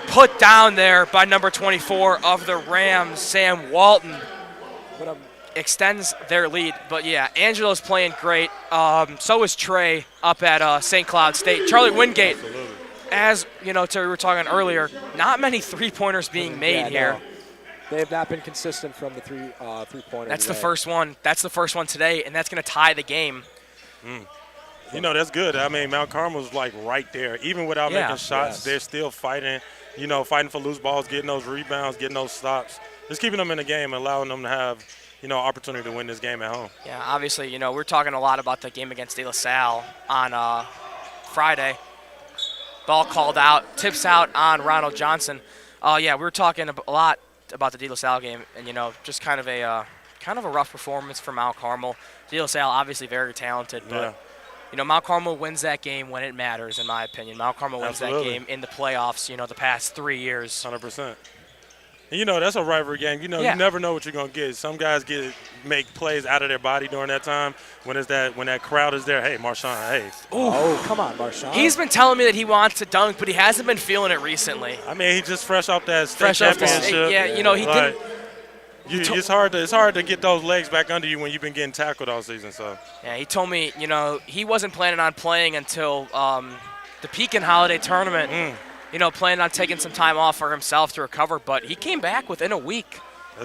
Put down there by number 24 of the Rams, Sam Walton. But Extends their lead. But yeah, Angelo's playing great. So is Trey up at St. Cloud State. Charlie Wingate, Absolutely. as Terry, we were talking earlier, not many three-pointers being made here. No. They have not been consistent from the three-pointer. That's the first one. That's the first one today, and that's going to tie the game. That's good. I mean, Mount Carmel's like right there. Even without making shots, they're still fighting, fighting for loose balls, getting those rebounds, getting those stops. Just keeping them in the game, allowing them to have, opportunity to win this game at home. Yeah, obviously, we're talking a lot about the game against De La Salle on Friday. Ball called out, tips out on Ronald Johnson. We were talking a lot about the De La Salle game, and just kind of a rough performance for Mount Carmel. De La Salle obviously very talented, but Mount Carmel wins that game when it matters, in my opinion. Mount Carmel wins that game in the playoffs. The past 3 years. 100%. And that's a rivalry game. You never know what you're gonna get. Some guys make plays out of their body during that time. When that crowd is there, hey, Marshawn, hey. Oh, come on, Marshawn. He's been telling me that he wants to dunk, but he hasn't been feeling it recently. I mean, he just fresh off that state championship. He didn't. It's hard to get those legs back under you when you've been getting tackled all season. So. Yeah, he told me, he wasn't planning on playing until the Pekin Holiday Tournament. Planning on taking some time off for himself to recover, but he came back within a week,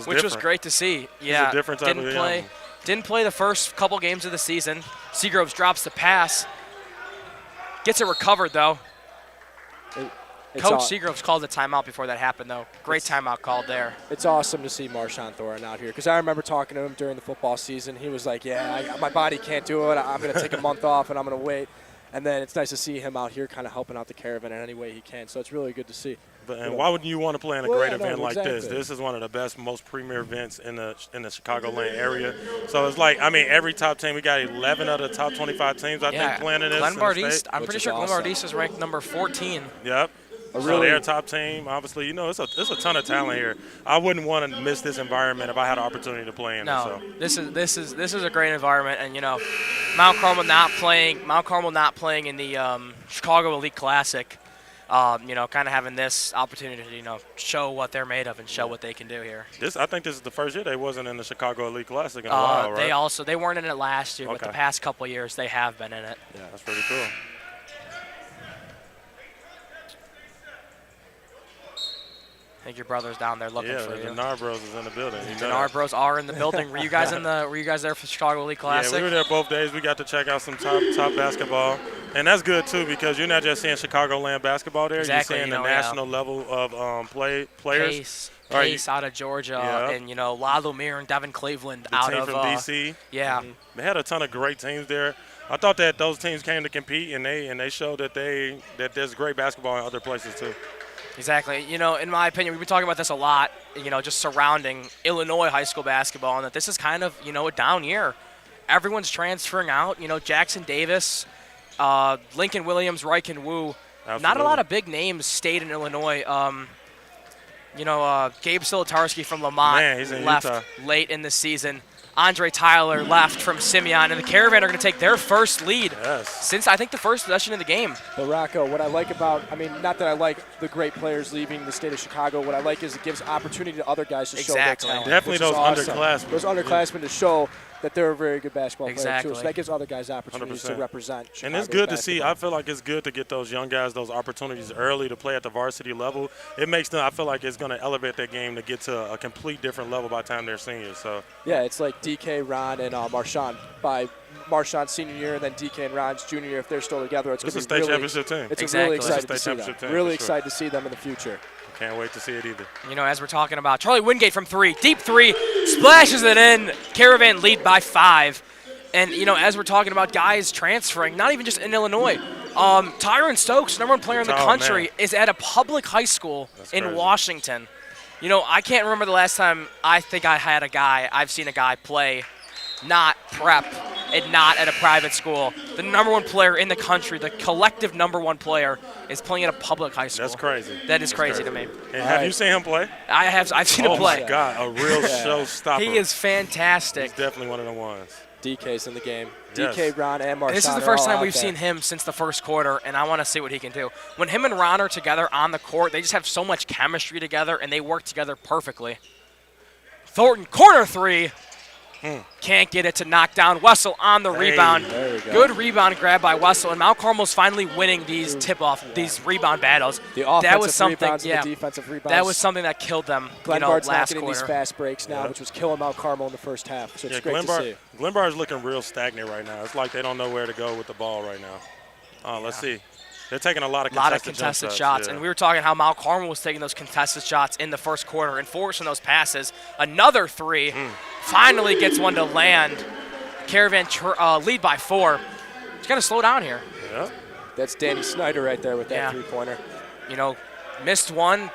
which was great to see. Yeah, He's a different type of young. Didn't play the first couple games of the season. Seagroves drops the pass, gets it recovered though. Coach Seagroves called the timeout before that happened, though. Great timeout called there. It's awesome to see Marshawn Thorin out here because I remember talking to him during the football season. He was like, yeah, my body can't do it. I'm going to take a month off, and I'm going to wait. And then it's nice to see him out here kind of helping out the Caravan in any way he can. So it's really good to see. And why wouldn't you want to play in a great event like exactly. this? This is one of the best, most premier events in the Chicagoland area. So it's like, I mean, every top team, we got 11 of the top 25 teams, I think, playing in this. Glenbard East, I'm Which pretty is sure awesome. Glenbard East is ranked number 14. Yep. So they're a top team. Obviously, you know, it's a ton of talent here. I wouldn't want to miss this environment if I had an opportunity to play in it. So. This is a great environment, and you know, Mount Carmel not playing in the Chicago Elite Classic. You know, kind of having this opportunity to, you know, show what they're made of and show what they can do here. I think this is the first year they wasn't in the Chicago Elite Classic in a while, right? They weren't in it last year, but the past couple of years they have been in it. Yeah, that's pretty cool. I think your brother's down there looking for you. Yeah, the Narbros is in the building. The Narbros are in the building. Were you guys Were you guys there for the Chicago Elite Classic? Yeah, we were there both days. We got to check out some top basketball, and that's good too because you're not just seeing Chicagoland basketball there. Exactly, you're seeing the national level of players. Pace out of Georgia, and you know Lalumir and Devin Cleveland out of from DC. Yeah, they had a ton of great teams there. I thought that those teams came to compete, and they showed that there's great basketball in other places too. Exactly. You know, in my opinion, we've been talking about this a lot, you know, just surrounding Illinois high school basketball, and that this is kind of, you know, a down year. Everyone's transferring out. You know, Jackson Davis, Lincoln Williams, Reich and Wu. Absolutely. Not a lot of big names stayed in Illinois. You know, Gabe Silitarski from Lamont left Utah. late in the season. Andre Tyler left from Simeon, and the Caravan are going to take their first lead since, I think, the first possession of the game. But, Rocco, what I like about – I mean, not that I like the great players leaving the state of Chicago. What I like is it gives opportunity to other guys to show their talent. Definitely those underclassmen. Those underclassmen to show that they're a very good basketball player, too. So that gives other guys opportunities 100%. to represent Chicago's And it's good basketball. to see. I feel like it's good to get those young guys those opportunities early to play at the varsity level. It makes them – I feel like it's going to elevate their game to get to a complete different level by the time they're seniors. So yeah, it's like DK, Ron, and Marshawn. By Marshawn's senior year and then DK and Ron's junior year, if they're still together, it's going to be a state championship team. It's really excited to see them. Really excited to see them in the future. Can't wait to see it either. You know, as we're talking about, Charlie Wingate from three, deep three, splashes it in. Caravan lead by 5. And, you know, as we're talking about guys transferring, not even just in Illinois, Tyron Stokes, number 1 player in the country, is at a public high school in Washington. You know, I can't remember the last time I've seen a guy play not prep and not at a private school. The number 1 player in the country, the collective number 1 player, is playing at a public high school. That's crazy. That is crazy to me. And have you seen him play? I have. I've seen him play. Oh, my God, a real showstopper. He is fantastic. He's definitely one of the ones. DK's in the game. Yes. DK, Ron, and Marshawn. This is the first time we've seen him since the first quarter, and I want to see what he can do. When him and Ron are together on the court, they just have so much chemistry together, and they work together perfectly. Thornton, corner 3. Can't get it to knock down Wessel on the rebound. There we go. Good rebound grab by Wessel, and Mount Carmel's finally winning these these rebound battles. The offensive that was something, rebounds and the defensive rebounds. That was something that killed them. Glenbard's last knocking in quarter. these fast breaks now, which was killing Mount Carmel in the first half. So it's great to see. Glenbard's looking real stagnant right now. It's like they don't know where to go with the ball right now. Let's see. They're taking a lot of contested shots. And we were talking how Mount Carmel was taking those contested shots in the first quarter and forcing those passes. Another 3. Finally gets one to land. Caravan lead by 4. It's got to slow down here. Yeah. That's Danny Snyder right there with that three-pointer. You know, missed one.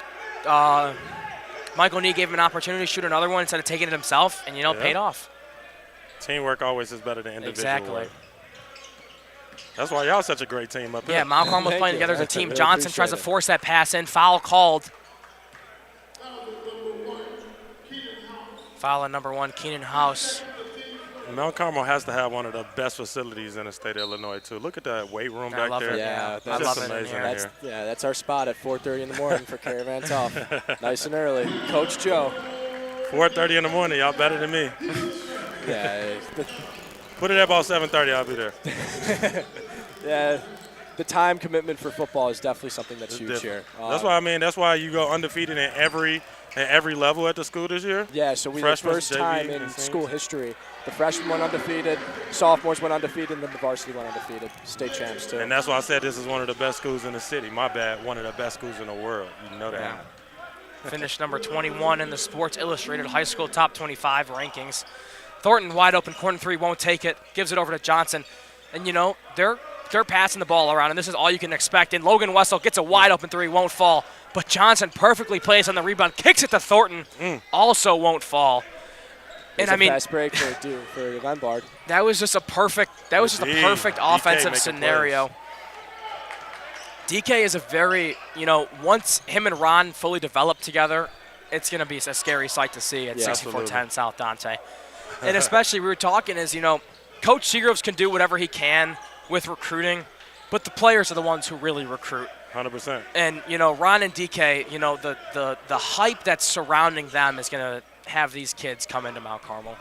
Michael Nee gave him an opportunity to shoot another one instead of taking it himself, and, you know, paid off. Teamwork always is better than individual work. That's why y'all such a great team up here. Yeah, Mount Carmel's playing together as a team. Johnson tries to force that pass in. Foul called. Foul on number 1, Keenan House. Mount Carmel has to have one of the best facilities in the state of Illinois, too. Look at that weight room back there. Yeah, I love it amazing in here. That's our spot at 4:30 in the morning for Caravan Talk. Nice and early. Coach Joe. 4:30 in the morning, y'all better than me. Yeah. Put it at about 7:30, I'll be there. Yeah. the time commitment for football is definitely something that's It's huge different. here. That's why that's why you go undefeated in every level at the school this year. Yeah, so the Freshmen, first JV, time in and seniors. school history, the freshmen went undefeated, sophomores went undefeated, and then the varsity went undefeated. State champs too. And that's why I said this is one of the best schools in the city. My bad, one of the best schools in the world. You know that. Yeah. Finished number 21 in the Sports Illustrated High School Top 25 rankings. Thornton wide open, corner three, won't take it. Gives it over to Johnson. And, you know, they're passing the ball around, and this is all you can expect. And Logan Wessel gets a wide open three, won't fall. But Johnson perfectly plays on the rebound, kicks it to Thornton, also won't fall. And I mean, fast break for Glenbard. that was just a perfect offensive scenario. DK is a very, you know, once him and Ron fully develop together, it's going to be a scary sight to see at 6410 South Dante. And especially we were talking is, you know, Coach Seagroves can do whatever he can with recruiting, but the players are the ones who really recruit. 100%. And, you know, Ron and DK, you know, the hype that's surrounding them is going to have these kids come into Mount Carmel.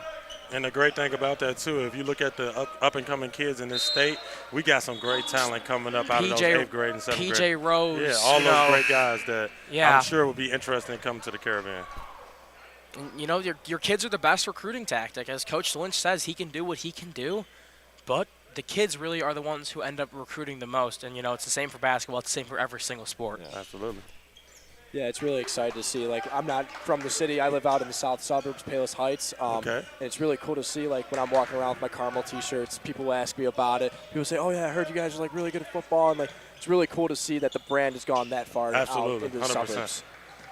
And the great thing about that, too, if you look at the up-and-coming kids in this state, we got some great talent coming up out of those 8th grade and 7th grade. PJ Rose. Yeah, all those great guys that Yeah. I'm sure will be interested in coming to the Caravan. And, you know, your kids are the best recruiting tactic. As Coach Lynch says, he can do what he can do, but the kids really are the ones who end up recruiting the most. And, you know, it's the same for basketball. It's the same for every single sport. Yeah, absolutely. Yeah, it's really exciting to see. Like, I'm not from the city. I live out in the south suburbs, Palos Heights. Okay. And it's really cool to see, like, when I'm walking around with my Carmel T-shirts, people ask me about it. People say, oh, yeah, I heard you guys are, like, really good at football. And, like, it's really cool to see that the brand has gone that far Absolutely, out into the 100%. suburbs.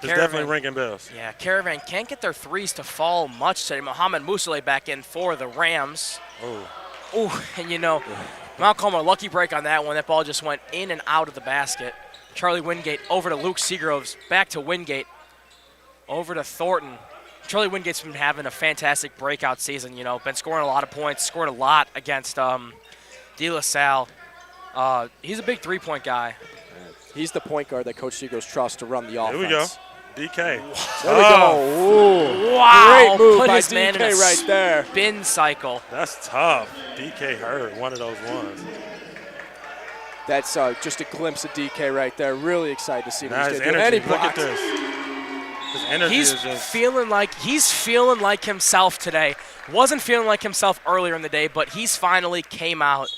It's definitely ringing bells. Yeah, Caravan can't get their threes to fall much today. Mohamed Moussaleh back in for the Rams. Oh, and, you know, Mount Carmel, lucky break on that one. That ball just went in and out of the basket. Charlie Wingate over to Luke Seagroves, back to Wingate, over to Thornton. Charlie Wingate's been having a fantastic breakout season, you know, been scoring a lot of points, scored a lot against De La Salle. He's a big three-point guy. He's the point guard that Coach Seagroves trusts to run the offense. Here we go. DK. There we go. Ooh. Wow. Great move Put by his man in DK a right there. spin cycle. That's tough. DK hurt, one of those ones. That's just a glimpse of DK right there. Really excited to see Now what his he's going to do. And energy, he look at blocked. this. His energy He's is just feeling like himself today. Wasn't feeling like himself earlier in the day, but he's finally came out.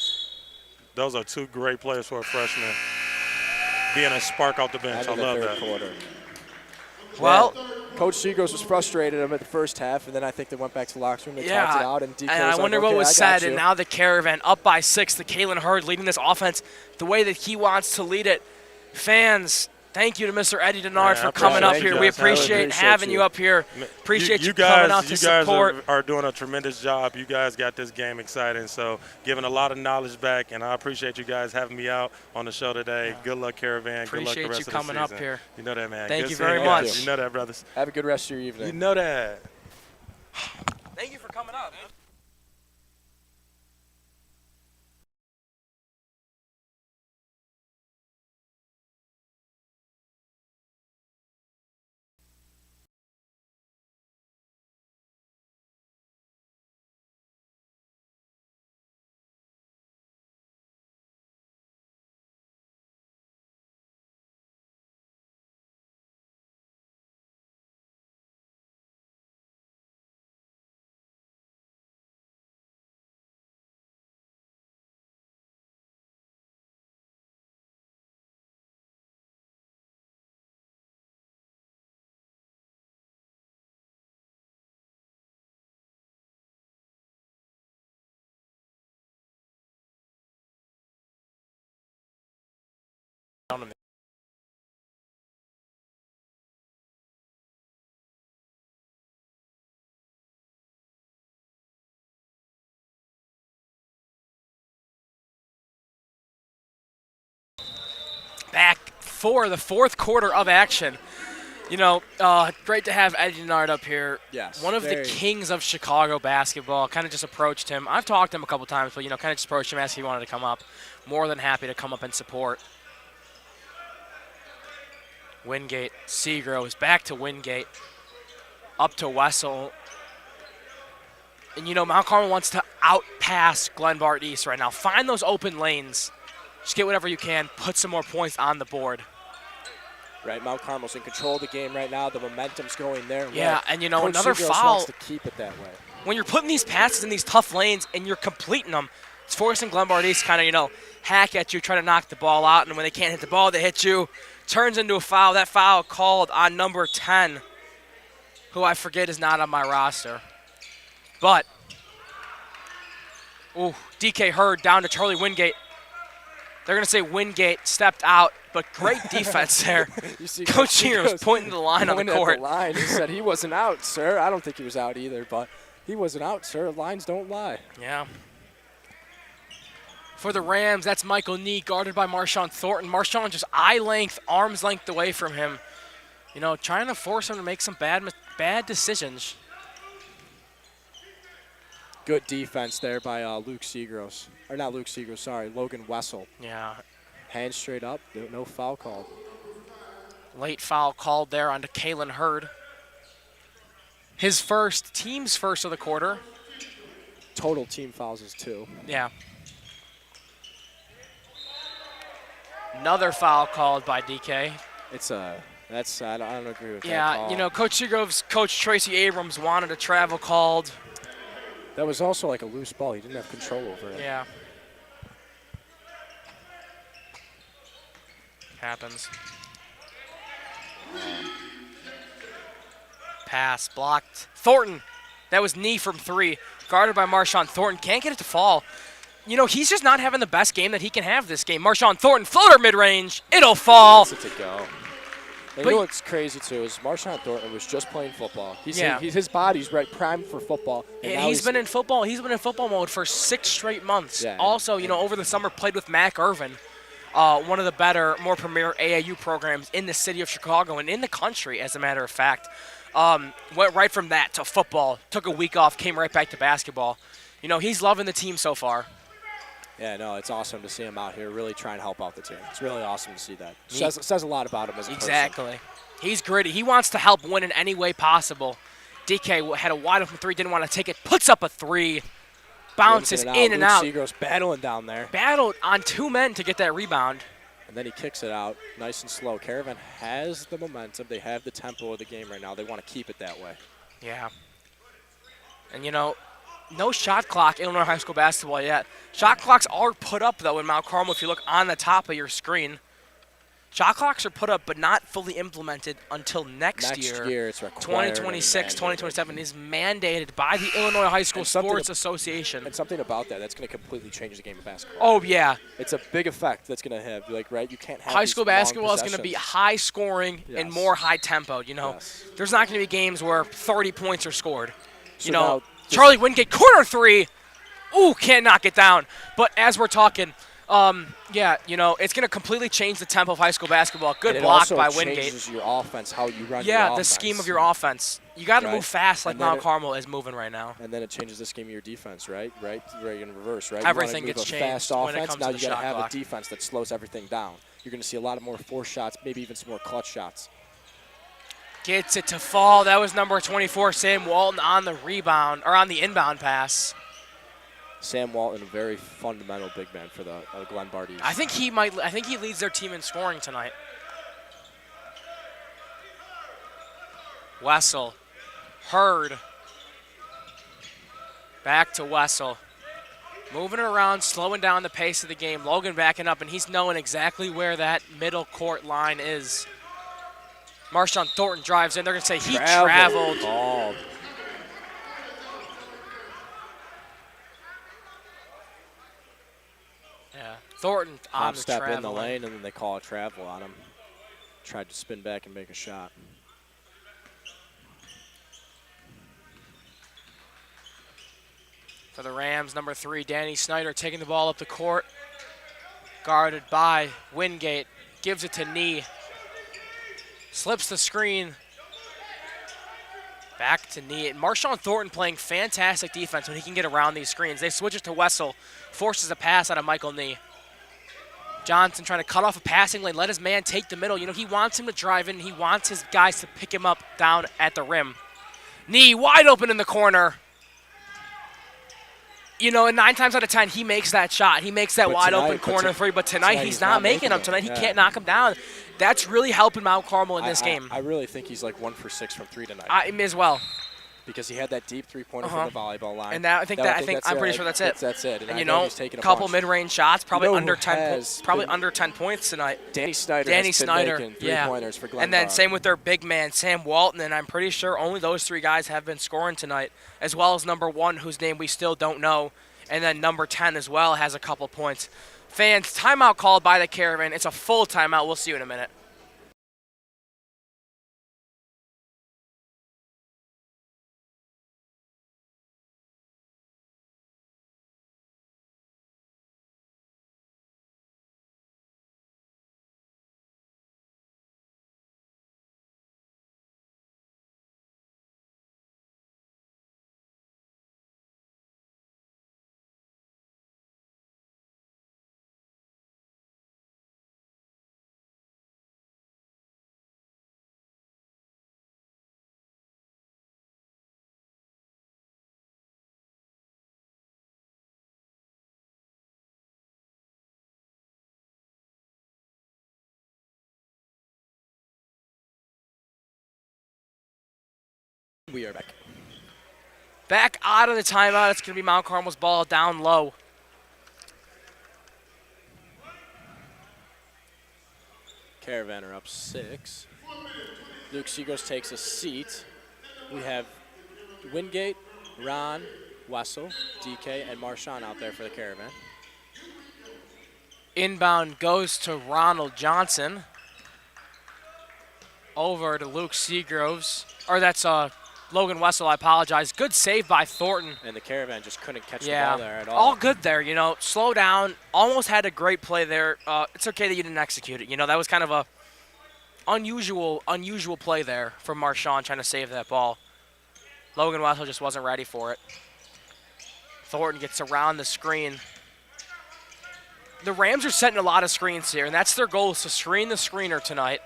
those are two great players for a freshman. Being a spark off the bench. I love that. Quarter. Well, Coach Seagroves was frustrated him at the first half, and then I think they went back to the locker room. They talked it out, and DK and was I like, wonder okay, what was I said. got you. And now the Caravan up by 6. The Kalen Hurd leading this offense the way that he wants to lead it. Fans, thank you to Mr. Eddie Denard for coming up here. We appreciate having you up here. Appreciate you coming out to support. You guys are doing a tremendous job. You guys got this game exciting, so giving a lot of knowledge back, and I appreciate you guys having me out on the show today. Good luck, Caravan. Good luck the rest of the season. Appreciate you coming up here. You know that, man. Thank Good you seeing very much. You know that, brothers. Have a good rest of your evening. You know that. Thank you for coming out, man. Back for the fourth quarter of action. You know, great to have Eddie Denard up here. Yes, one of the kings of Chicago basketball. Kind of just approached him. I've talked to him a couple times, but, you know, kind of just approached him, asked if he wanted to come up. More than happy to come up and support. Wingate, Seagroves, back to Wingate, up to Wessel. And, you know, Mount Carmel wants to outpass Glenbard East right now. Find those open lanes Just get whatever you can, put some more points on the board. Right, Mount Carmel's in control of the game right now. The momentum's going there. Yeah, and you know, Coach another Segros foul. wants to keep it that way. When you're putting these passes in these tough lanes and you're completing them, it's forcing Glenbard East kind of, you know, hack at you, try to knock the ball out, and when they can't hit the ball, they hit you. Turns into a foul. That foul called on number 10, who I forget is not on my roster. But, DK Hurd down to Charlie Wingate. They're going to say Wingate stepped out, but great defense there. You see Coach Segros pointing to the line on the court. The line. He said he wasn't out, sir. I don't think he was out either, but he wasn't out, sir. Lines don't lie. Yeah. For the Rams, that's Michael Nee, guarded by Marshawn Thornton. Marshawn just eye length, arm's length away from him. You know, trying to force him to make some bad decisions. Good defense there by Luke Segros. Or not Luke Segros, sorry, Logan Wessel. Yeah. Hands straight up, no foul called. Late foul called there onto Kalen Hurd. His first, team's first of the quarter. Total team fouls is 2. Yeah. Another foul called by DK. I don't agree with that Yeah, call. you know, Coach Segros, Coach Tracy Abrams wanted a travel called. That was also like a loose ball. He didn't have control over it. Yeah. Happens. Pass blocked. Thornton. That was knee from 3. Guarded by Marshawn Thornton. Can't get it to fall. You know, he's just not having the best game that he can have this game. Marshawn Thornton, floater mid-range. It'll fall. Gets it to go. And you know what's crazy, too, is Marshawn Thornton was just playing football. His body's right primed for football. And he's been in football. He's been in football mode for 6 straight months. Yeah, also, you know, over the summer played with Mac Irvin, one of the better, more premier AAU programs in the city of Chicago and in the country, as a matter of fact. Went right from that to football. Took a week off, came right back to basketball. You know, he's loving the team so far. Yeah, no, it's awesome to see him out here really trying to help out the team. It's really awesome to see that. Says a lot about him as a person. Exactly. He's gritty. He wants to help win in any way possible. DK had a wide open 3, didn't want to take it, puts up a 3, bounces in and out. Segros battling down there. Battled on 2 men to get that rebound. And then he kicks it out nice and slow. Caravan has the momentum. They have the tempo of the game right now. They want to keep it that way. Yeah. And, you know, no shot clock in Illinois high school basketball yet. Shot clocks are put up, though, in Mount Carmel if you look on the top of your screen. Shot clocks are put up but not fully implemented until next year. Next year it's required. 2026, 2027 is mandated by the Illinois High School Sports Association. And something about that, that's going to completely change the game of basketball. Oh, yeah. It's a big effect that's going to have, like, right? You can't have High these school long basketball is going to be possessions. high scoring and more high tempo, you know. Yes. There's not going to be games where 30 points are scored. So You know, now Charlie Wingate, corner 3. Ooh, can't knock it down. But as we're talking, yeah, you know, it's going to completely change the tempo of high school basketball. Good block by Wingate. It also changes your offense, how you run your Yeah, offense. the scheme of your offense. You got to Right. move fast like And then Mount Carmel is moving right now. And then it changes the scheme of your defense, right? Right in reverse, right? Everything you wanna gets move a fast changed when it offense. comes now to you the got to shot have clock. a defense that slows everything down. You're going to see a lot of more force shots, maybe even some more clutch shots. Gets it to fall. That was number 24, Sam Walton, on the rebound, or on the inbound pass. Sam Walton, a very fundamental big man for the Glenbard East. I think he leads their team in scoring tonight. Wessel. Hurd. Back to Wessel. Moving it around, slowing down the pace of the game. Logan backing up, and he's knowing exactly where that middle court line is. Marshawn Thornton drives in. They're going to say he traveled. Called. Yeah, Thornton on Hop the step travel. in the lane, and then they call a travel on him. Tried to spin back and make a shot. For the Rams, number 3, Danny Snyder taking the ball up the court. Guarded by Wingate. Gives it to Nee. Slips the screen. Back to Nee. And Marshawn Thornton playing fantastic defense when he can get around these screens. They switch it to Wessel. Forces a pass out of Michael Nee. Johnson trying to cut off a passing lane. Let his man take the middle. You know, he wants him to drive in. He wants his guys to pick him up down at the rim. Nee wide open in the corner. You know, and 9 times out of 10, he makes that shot. He makes that wide open corner three. But tonight he's not making them. Tonight he can't knock them down. That's really helping Mount Carmel in this game. I really think he's like 1 for 6 from 3 tonight. I as well. Because he had that deep three-pointer from the volleyball line. And I'm pretty sure that's it. That's it. And you know, a couple mid-range shots, probably under 10 points tonight. Danny Snyder has been making three-pointers for Glenbard. And then same with their big man, Sam Walton, and I'm pretty sure only those 3 guys have been scoring tonight, as well as number 1, whose name we still don't know, and then number 10 as well has a couple points. Fans, timeout called by the Caravan. It's a full timeout. We'll see you in a minute. We are back. Back out of the timeout. It's going to be Mount Carmel's ball down low. Caravan are up 6. Luke Seagross takes a seat. We have Wingate, Ron, Wessel, DK, and Marshawn out there for the Caravan. Inbound goes to Ronald Johnson. Over to Luke Seagroves. Or that's Logan Wessel, I apologize. Good save by Thornton. And the Caravan just couldn't catch the ball there at all. All good there, you know. Slow down. Almost had a great play there. It's okay that you didn't execute it. You know, that was kind of a unusual play there from Marshawn trying to save that ball. Logan Wessel just wasn't ready for it. Thornton gets around the screen. The Rams are setting a lot of screens here, and that's their goal, is to screen the screener tonight.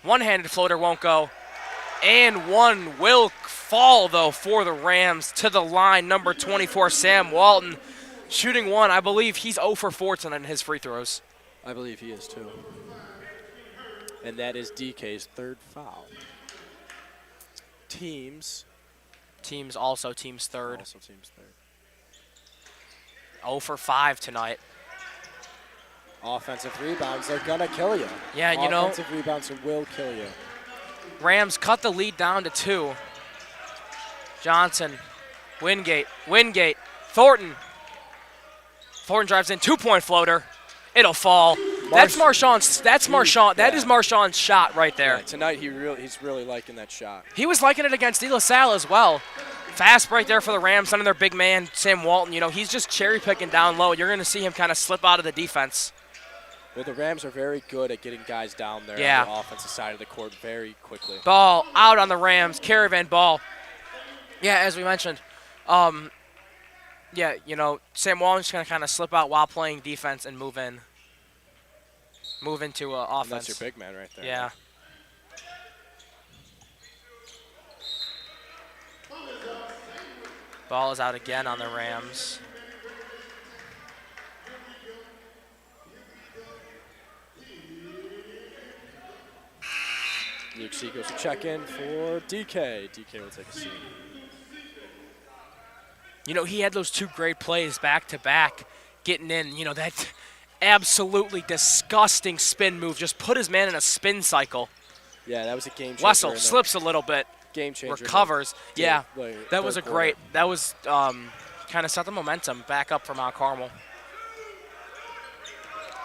One-handed floater won't go. And one will fall, though, for the Rams to the line. Number 24, Sam Walton, shooting one. I believe he's 0 for 4 tonight in his free throws. I believe he is, too. And that is DK's 3rd foul. Teams also teams 3rd. Also teams 3rd. 0 for 5 tonight. Offensive rebounds, they're going to kill you. Yeah, you know. Offensive rebounds will kill you. Rams cut the lead down to 2. Johnson, Wingate, Thornton. Thornton drives in, 2-point floater. It'll fall. That's Marshawn's. That is Marshawn's shot right there. Yeah, tonight he's really liking that shot. He was liking it against De La Salle as well. Fast break there for the Rams, under their big man, Sam Walton. You know, he's just cherry picking down low. You're going to see him kind of slip out of the defense. Well, the Rams are very good at getting guys down there on the offensive side of the court very quickly. Ball out on the Rams. Caravan ball. Yeah, as we mentioned, yeah, you know, Sam Walton's going to kind of slip out while playing defense and move into offense. And that's your big man right there. Yeah. Ball is out again on the Rams. Luke C goes to check in for DK. DK will take a seat. You know, he had those 2 great plays back-to-back, getting in, you know, that absolutely disgusting spin move. Just put his man in a spin cycle. Yeah, that was a game changer. Wessel slips a little bit. Game changer. Recovers. Yeah, that was that was kind of set the momentum back up for Mount Carmel.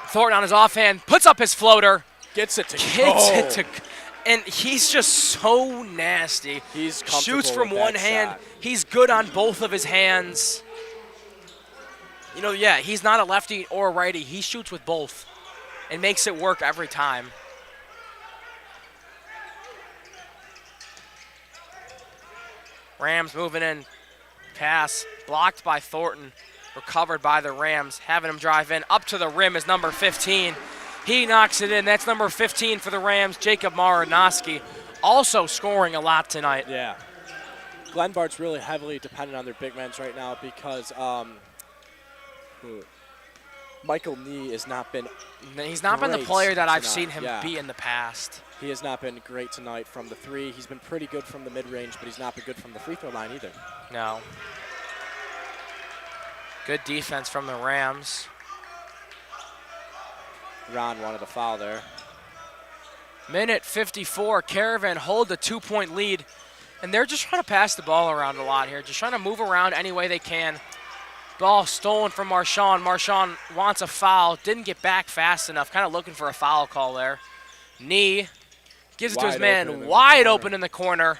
Thornton on his offhand, puts up his floater. Gets it to go. And he's just so nasty. He's comfortable shoots from with one that hand. shot. He's good on both of his hands. You know, yeah, he's not a lefty or a righty. He shoots with both and makes it work every time. Rams moving in. Pass blocked by Thornton. Recovered by the Rams. Having him drive in. Up to the rim is number 15. He knocks it in. That's number 15 for the Rams, Jacob Maranowski. Also scoring a lot tonight. Yeah. Glenbard's really heavily dependent on their big men right now because Michael Nee has not been. He's not been the player that I've seen him yeah. be in the past. He has not been great tonight from the three. He's been pretty good from the mid-range, but he's not been good from the free throw line either. No. Good defense from the Rams. Ron wanted a foul there. Minute 54, Caravan hold a 2-point lead, and they're just trying to pass the ball around a lot here, just trying to move around any way they can. Ball stolen from Marshawn. Marshawn wants a foul, didn't get back fast enough, kind of looking for a foul call there. Nee gives it to his man wide open in the corner.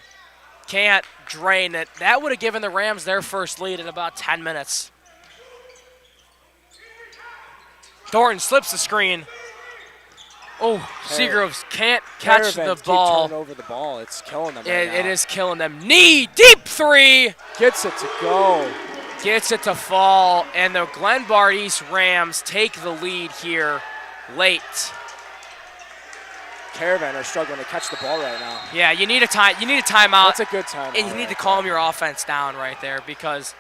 Can't drain it. That would have given the Rams their first lead in about 10 minutes. Thornton slips the screen. Oh, Seagroves can't catch the ball. Turn over the ball. It's killing them right now. It is killing them. Nee, deep three. Gets it to go. Gets it to fall, and the Glenbard East Rams take the lead here late. Caravan are struggling to catch the ball right now. Yeah, you need a timeout. That's a good timeout. And you need to calm your offense down right there because,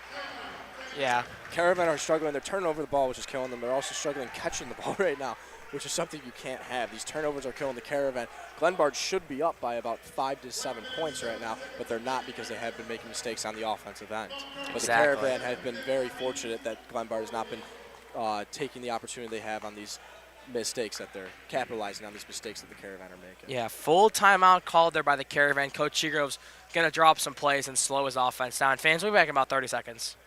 yeah. Caravan are struggling. They're turning over the ball, which is killing them. They're also struggling catching the ball right now, which is something you can't have. These turnovers are killing the Caravan. Glenbard should be up by about 5 to 7 points right now, but they're not because they have been making mistakes on the offensive end. But the Caravan have been very fortunate that Glenbard has not been taking the opportunity they have on these mistakes, that they're capitalizing on these mistakes that the Caravan are making. Yeah, full timeout called there by the Caravan. Coach Seagrove's going to drop some plays and slow his offense down. Fans, we'll be back in about 30 seconds.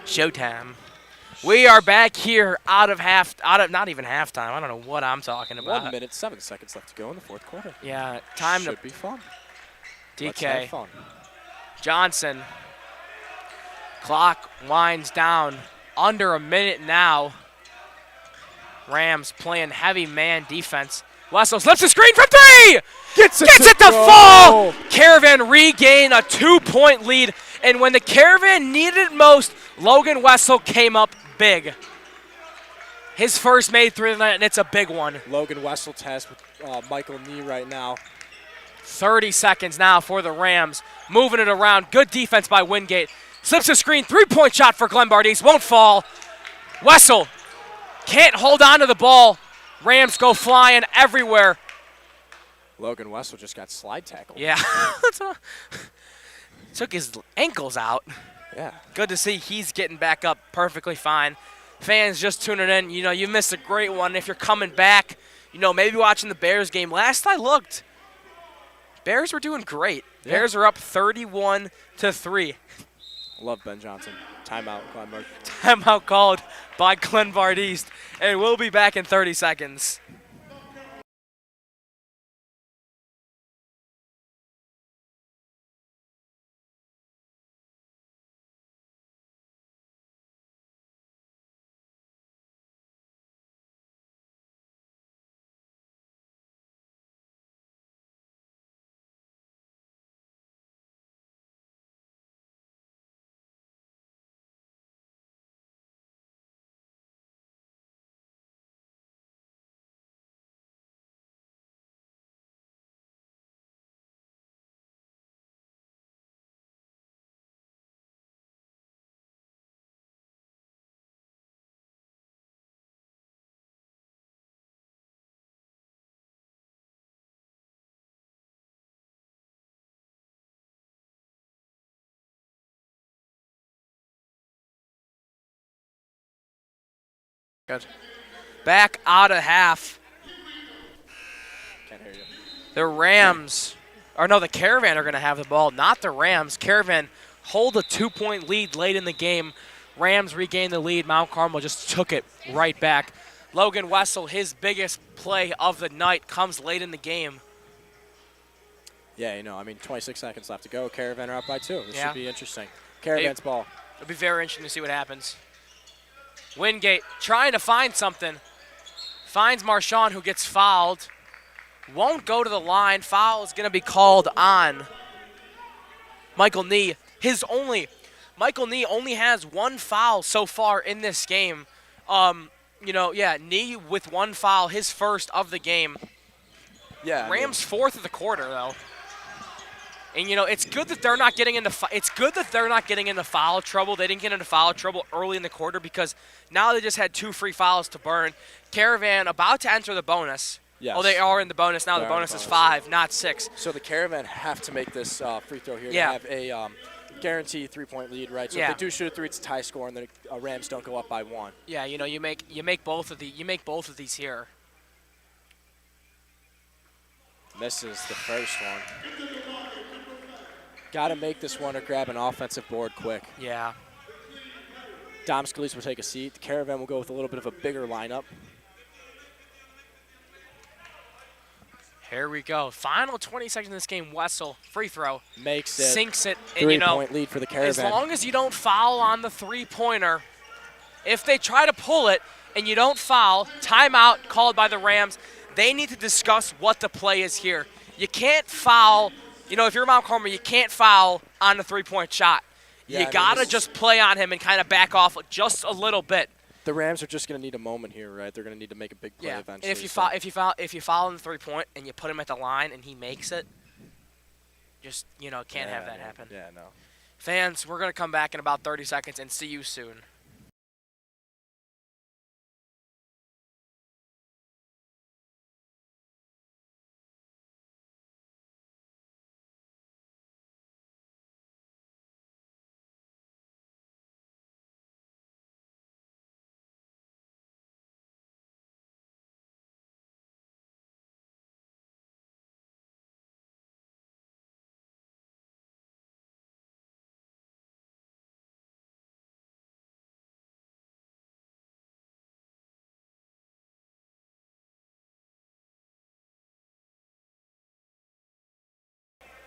Showtime. We are back here not even halftime. I don't know what I'm talking about. 1 minute, 7 seconds left to go in the fourth quarter. Yeah, time Should be fun. DK. Let's have fun. Johnson. Clock winds down. Under a minute now. Rams playing heavy man defense. Wessel slips the screen from three! Gets it to fall! Caravan regain a 2-point lead. And when the Caravan needed it most, Logan Wessel came up big. His first made three of the night, and it's a big one. Logan Wessel test with Michael Nee right now. 30 seconds now for the Rams. Moving it around. Good defense by Wingate. Slips the screen. 3-point shot for Glenbard East. Won't fall. Wessel can't hold on to the ball. Rams go flying everywhere. Logan Wessel just got slide tackled. Yeah. Took his ankles out. Yeah. Good to see he's getting back up perfectly fine. Fans just tuning in, you missed a great one. If you're coming back, maybe watching the Bears game. Last I looked, Bears were doing great. Yeah. Bears are up 31-3. Love Ben Johnson. Timeout, Glenbard. Timeout called by Glenbard East. And we'll be back in 30 seconds. Good. Back out of half. Can't hear you. The Rams, the Caravan are going to have the ball, not the Rams. Caravan hold a 2-point lead late in the game. Rams regained the lead. Mount Carmel just took it right back. Logan Wessel, his biggest play of the night, comes late in the game. Yeah, 26 seconds left to go. Caravan are up by 2. This Yeah. should be interesting. Caravan's ball. It'll be very interesting to see what happens. Wingate trying to find something. Finds Marshawn, who gets fouled. Won't go to the line. Foul is going to be called on Michael Nee. Michael Nee only has 1 foul so far in this game. Nee with 1 foul, his first of the game. Yeah. Rams 4th of the quarter, though. And it's good that they're not getting into foul trouble. They didn't get into foul trouble early in the quarter because now they just had 2 free fouls to burn. Caravan about to enter the bonus. Yes. Oh, they are in the bonus now. The bonus is 5, not 6. So the Caravan have to make this free throw here. Yeah. They have a guaranteed 3-point lead, right? So Yeah. if they do shoot a 3, it's a tie score, and the Rams don't go up by 1. Yeah, you make both of these here. Misses the first one. Got to make this one or grab an offensive board quick. Yeah. Dom Scalise will take a seat. The Caravan will go with a little bit of a bigger lineup. Here we go. Final 20 seconds in this game. Wessel, free throw. Makes it. Sinks it. And 3-point lead for the Caravan. as long as you don't foul on the 3-pointer, if they try to pull it and you don't foul, timeout called by the Rams, they need to discuss what the play is here. You can't foul. If you're Mount Carmel, you can't foul on the 3-point shot. Yeah, you got to just play on him and kind of back off just a little bit. The Rams are just going to need a moment here, right? They're going to need to make a big play eventually. And if you foul on the 3-point and you put him at the line and he makes it, just can't have that happen. Yeah, no. Fans, we're going to come back in about 30 seconds and see you soon.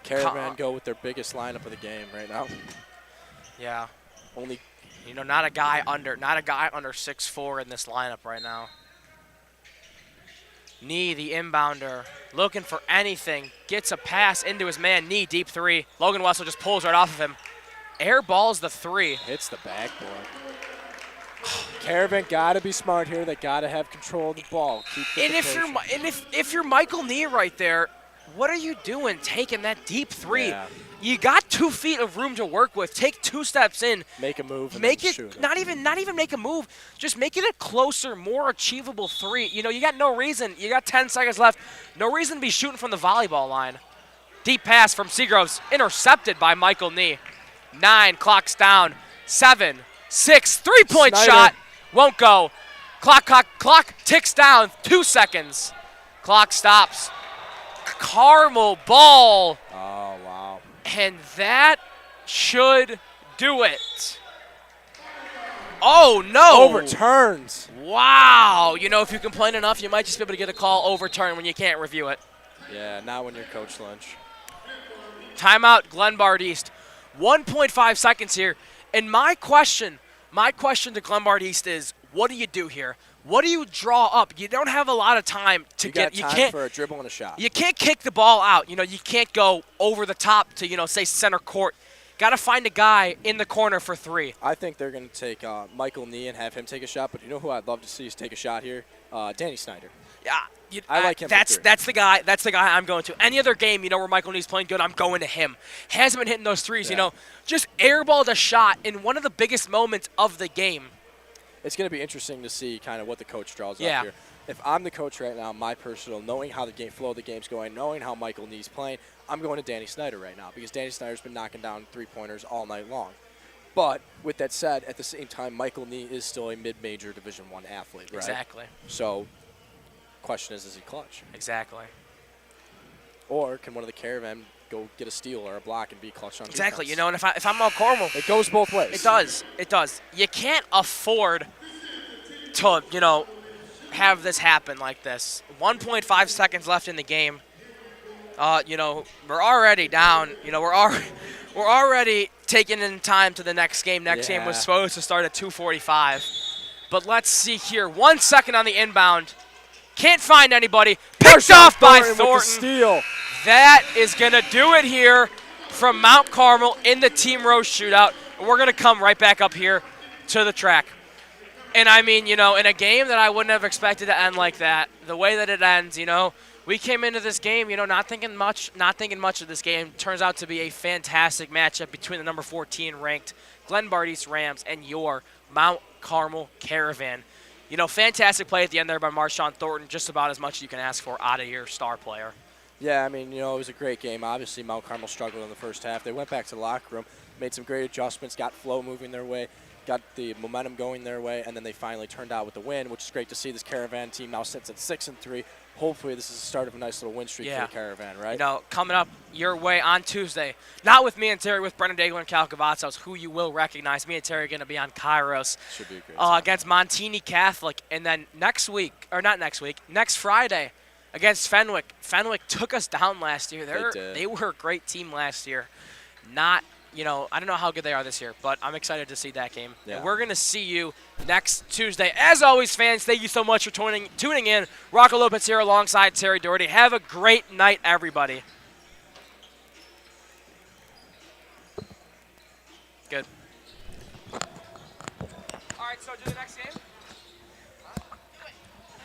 Caravan go with their biggest lineup of the game right now. Yeah. Only, not a guy under 6'4" in this lineup right now. Nee, the inbounder, looking for anything. Gets a pass into his man. Nee, deep 3. Logan Wessel just pulls right off of him. Air balls the 3. hits the backboard. Caravan got to be smart here. They got to have control of the ball. If you're Michael Nee right there, what are you doing taking that deep 3? Yeah. You got 2 feet of room to work with. Take 2 steps in. Make a move. Make it shoot not even make a move. Just make it a closer, more achievable 3. You got no reason. You got 10 seconds left. No reason to be shooting from the volleyball line. Deep pass from Seagroves, intercepted by Michael Nee. 9, clock's down. 7, 6, 3-point shot. Won't go. Clock ticks down. 2 seconds. Clock stops. Carmel ball. Oh, wow. And that should do it. Oh, no. Overturns. Wow. If you complain enough, you might just be able to get a call overturned when you can't review it. Yeah, not when you're Coach Lynch. Timeout, Glenbard East. 1.5 seconds here. And my question to Glenbard East is, what do you do here? What do you draw up? You don't have a lot of time to get. You can't for a dribble and a shot. You can't kick the ball out. You can't go over the top to say center court. Got to find a guy in the corner for 3. I think they're going to take Michael Nee and have him take a shot. But you know who I'd love to see is take a shot here? Danny Snyder. Yeah, I like him. That's the guy. That's the guy I'm going to. Any other game, where Michael Nee's playing good, I'm going to him. Hasn't been hitting those 3s. Yeah. Just airballed a shot in one of the biggest moments of the game. It's going to be interesting to see kind of what the coach draws up Yeah. here. If I'm the coach right now, my personal, knowing how the flow of the game's going, knowing how Michael Nee's playing, I'm going to Danny Snyder right now because Danny Snyder's been knocking down 3-pointers all night long. But with that said, at the same time, Michael Nee is still a mid-major Division I athlete, right? Exactly. So, question is he clutch? Exactly. or can one of the Caravan go get a steal or a block and be clutch on Exactly. defense? You know, and if I'm Mount Carmel, It goes both ways. it does. It does. You can't afford to, have this happen like this. 1.5 seconds left in the game. We're already down. We're already taking in time to the next game. Next game was supposed to start at 2:45. But let's see here. 1 second on the inbound. Can't find anybody. Picked off by Thornton. With the steal. That is going to do it here from Mount Carmel in the Team Rose shootout. And we're going to come right back up here to the track. And I mean, in a game that I wouldn't have expected to end like that, the way that it ends, we came into this game, not thinking much of this game. Turns out to be a fantastic matchup between the number 14 ranked Glenbard East Rams and your Mount Carmel Caravan. Fantastic play at the end there by Marshawn Thornton, just about as much as you can ask for out of your star player. Yeah, I mean, it was a great game. Obviously, Mount Carmel struggled in the first half. They went back to the locker room, made some great adjustments, got flow moving their way, got the momentum going their way, and then they finally turned out with the win, which is great to see. This Caravan team now sits at 6-3. Hopefully, this is the start of a nice little win streak for the Caravan, right? Coming up your way on Tuesday, not with me and Terry, with Brendan Daigle and Cal Cavazos, who you will recognize. Me and Terry are going to be on Kairos. Should be a great against Montini Catholic. And then next Friday, against Fenwick. Fenwick took us down last year. They were a great team last year. I don't know how good they are this year, but I'm excited to see that game. Yeah. And we're going to see you next Tuesday. As always, fans, thank you so much for tuning in. Rocco Lopez here alongside Terry Doherty. Have a great night, everybody. Good. All right, so do the next game.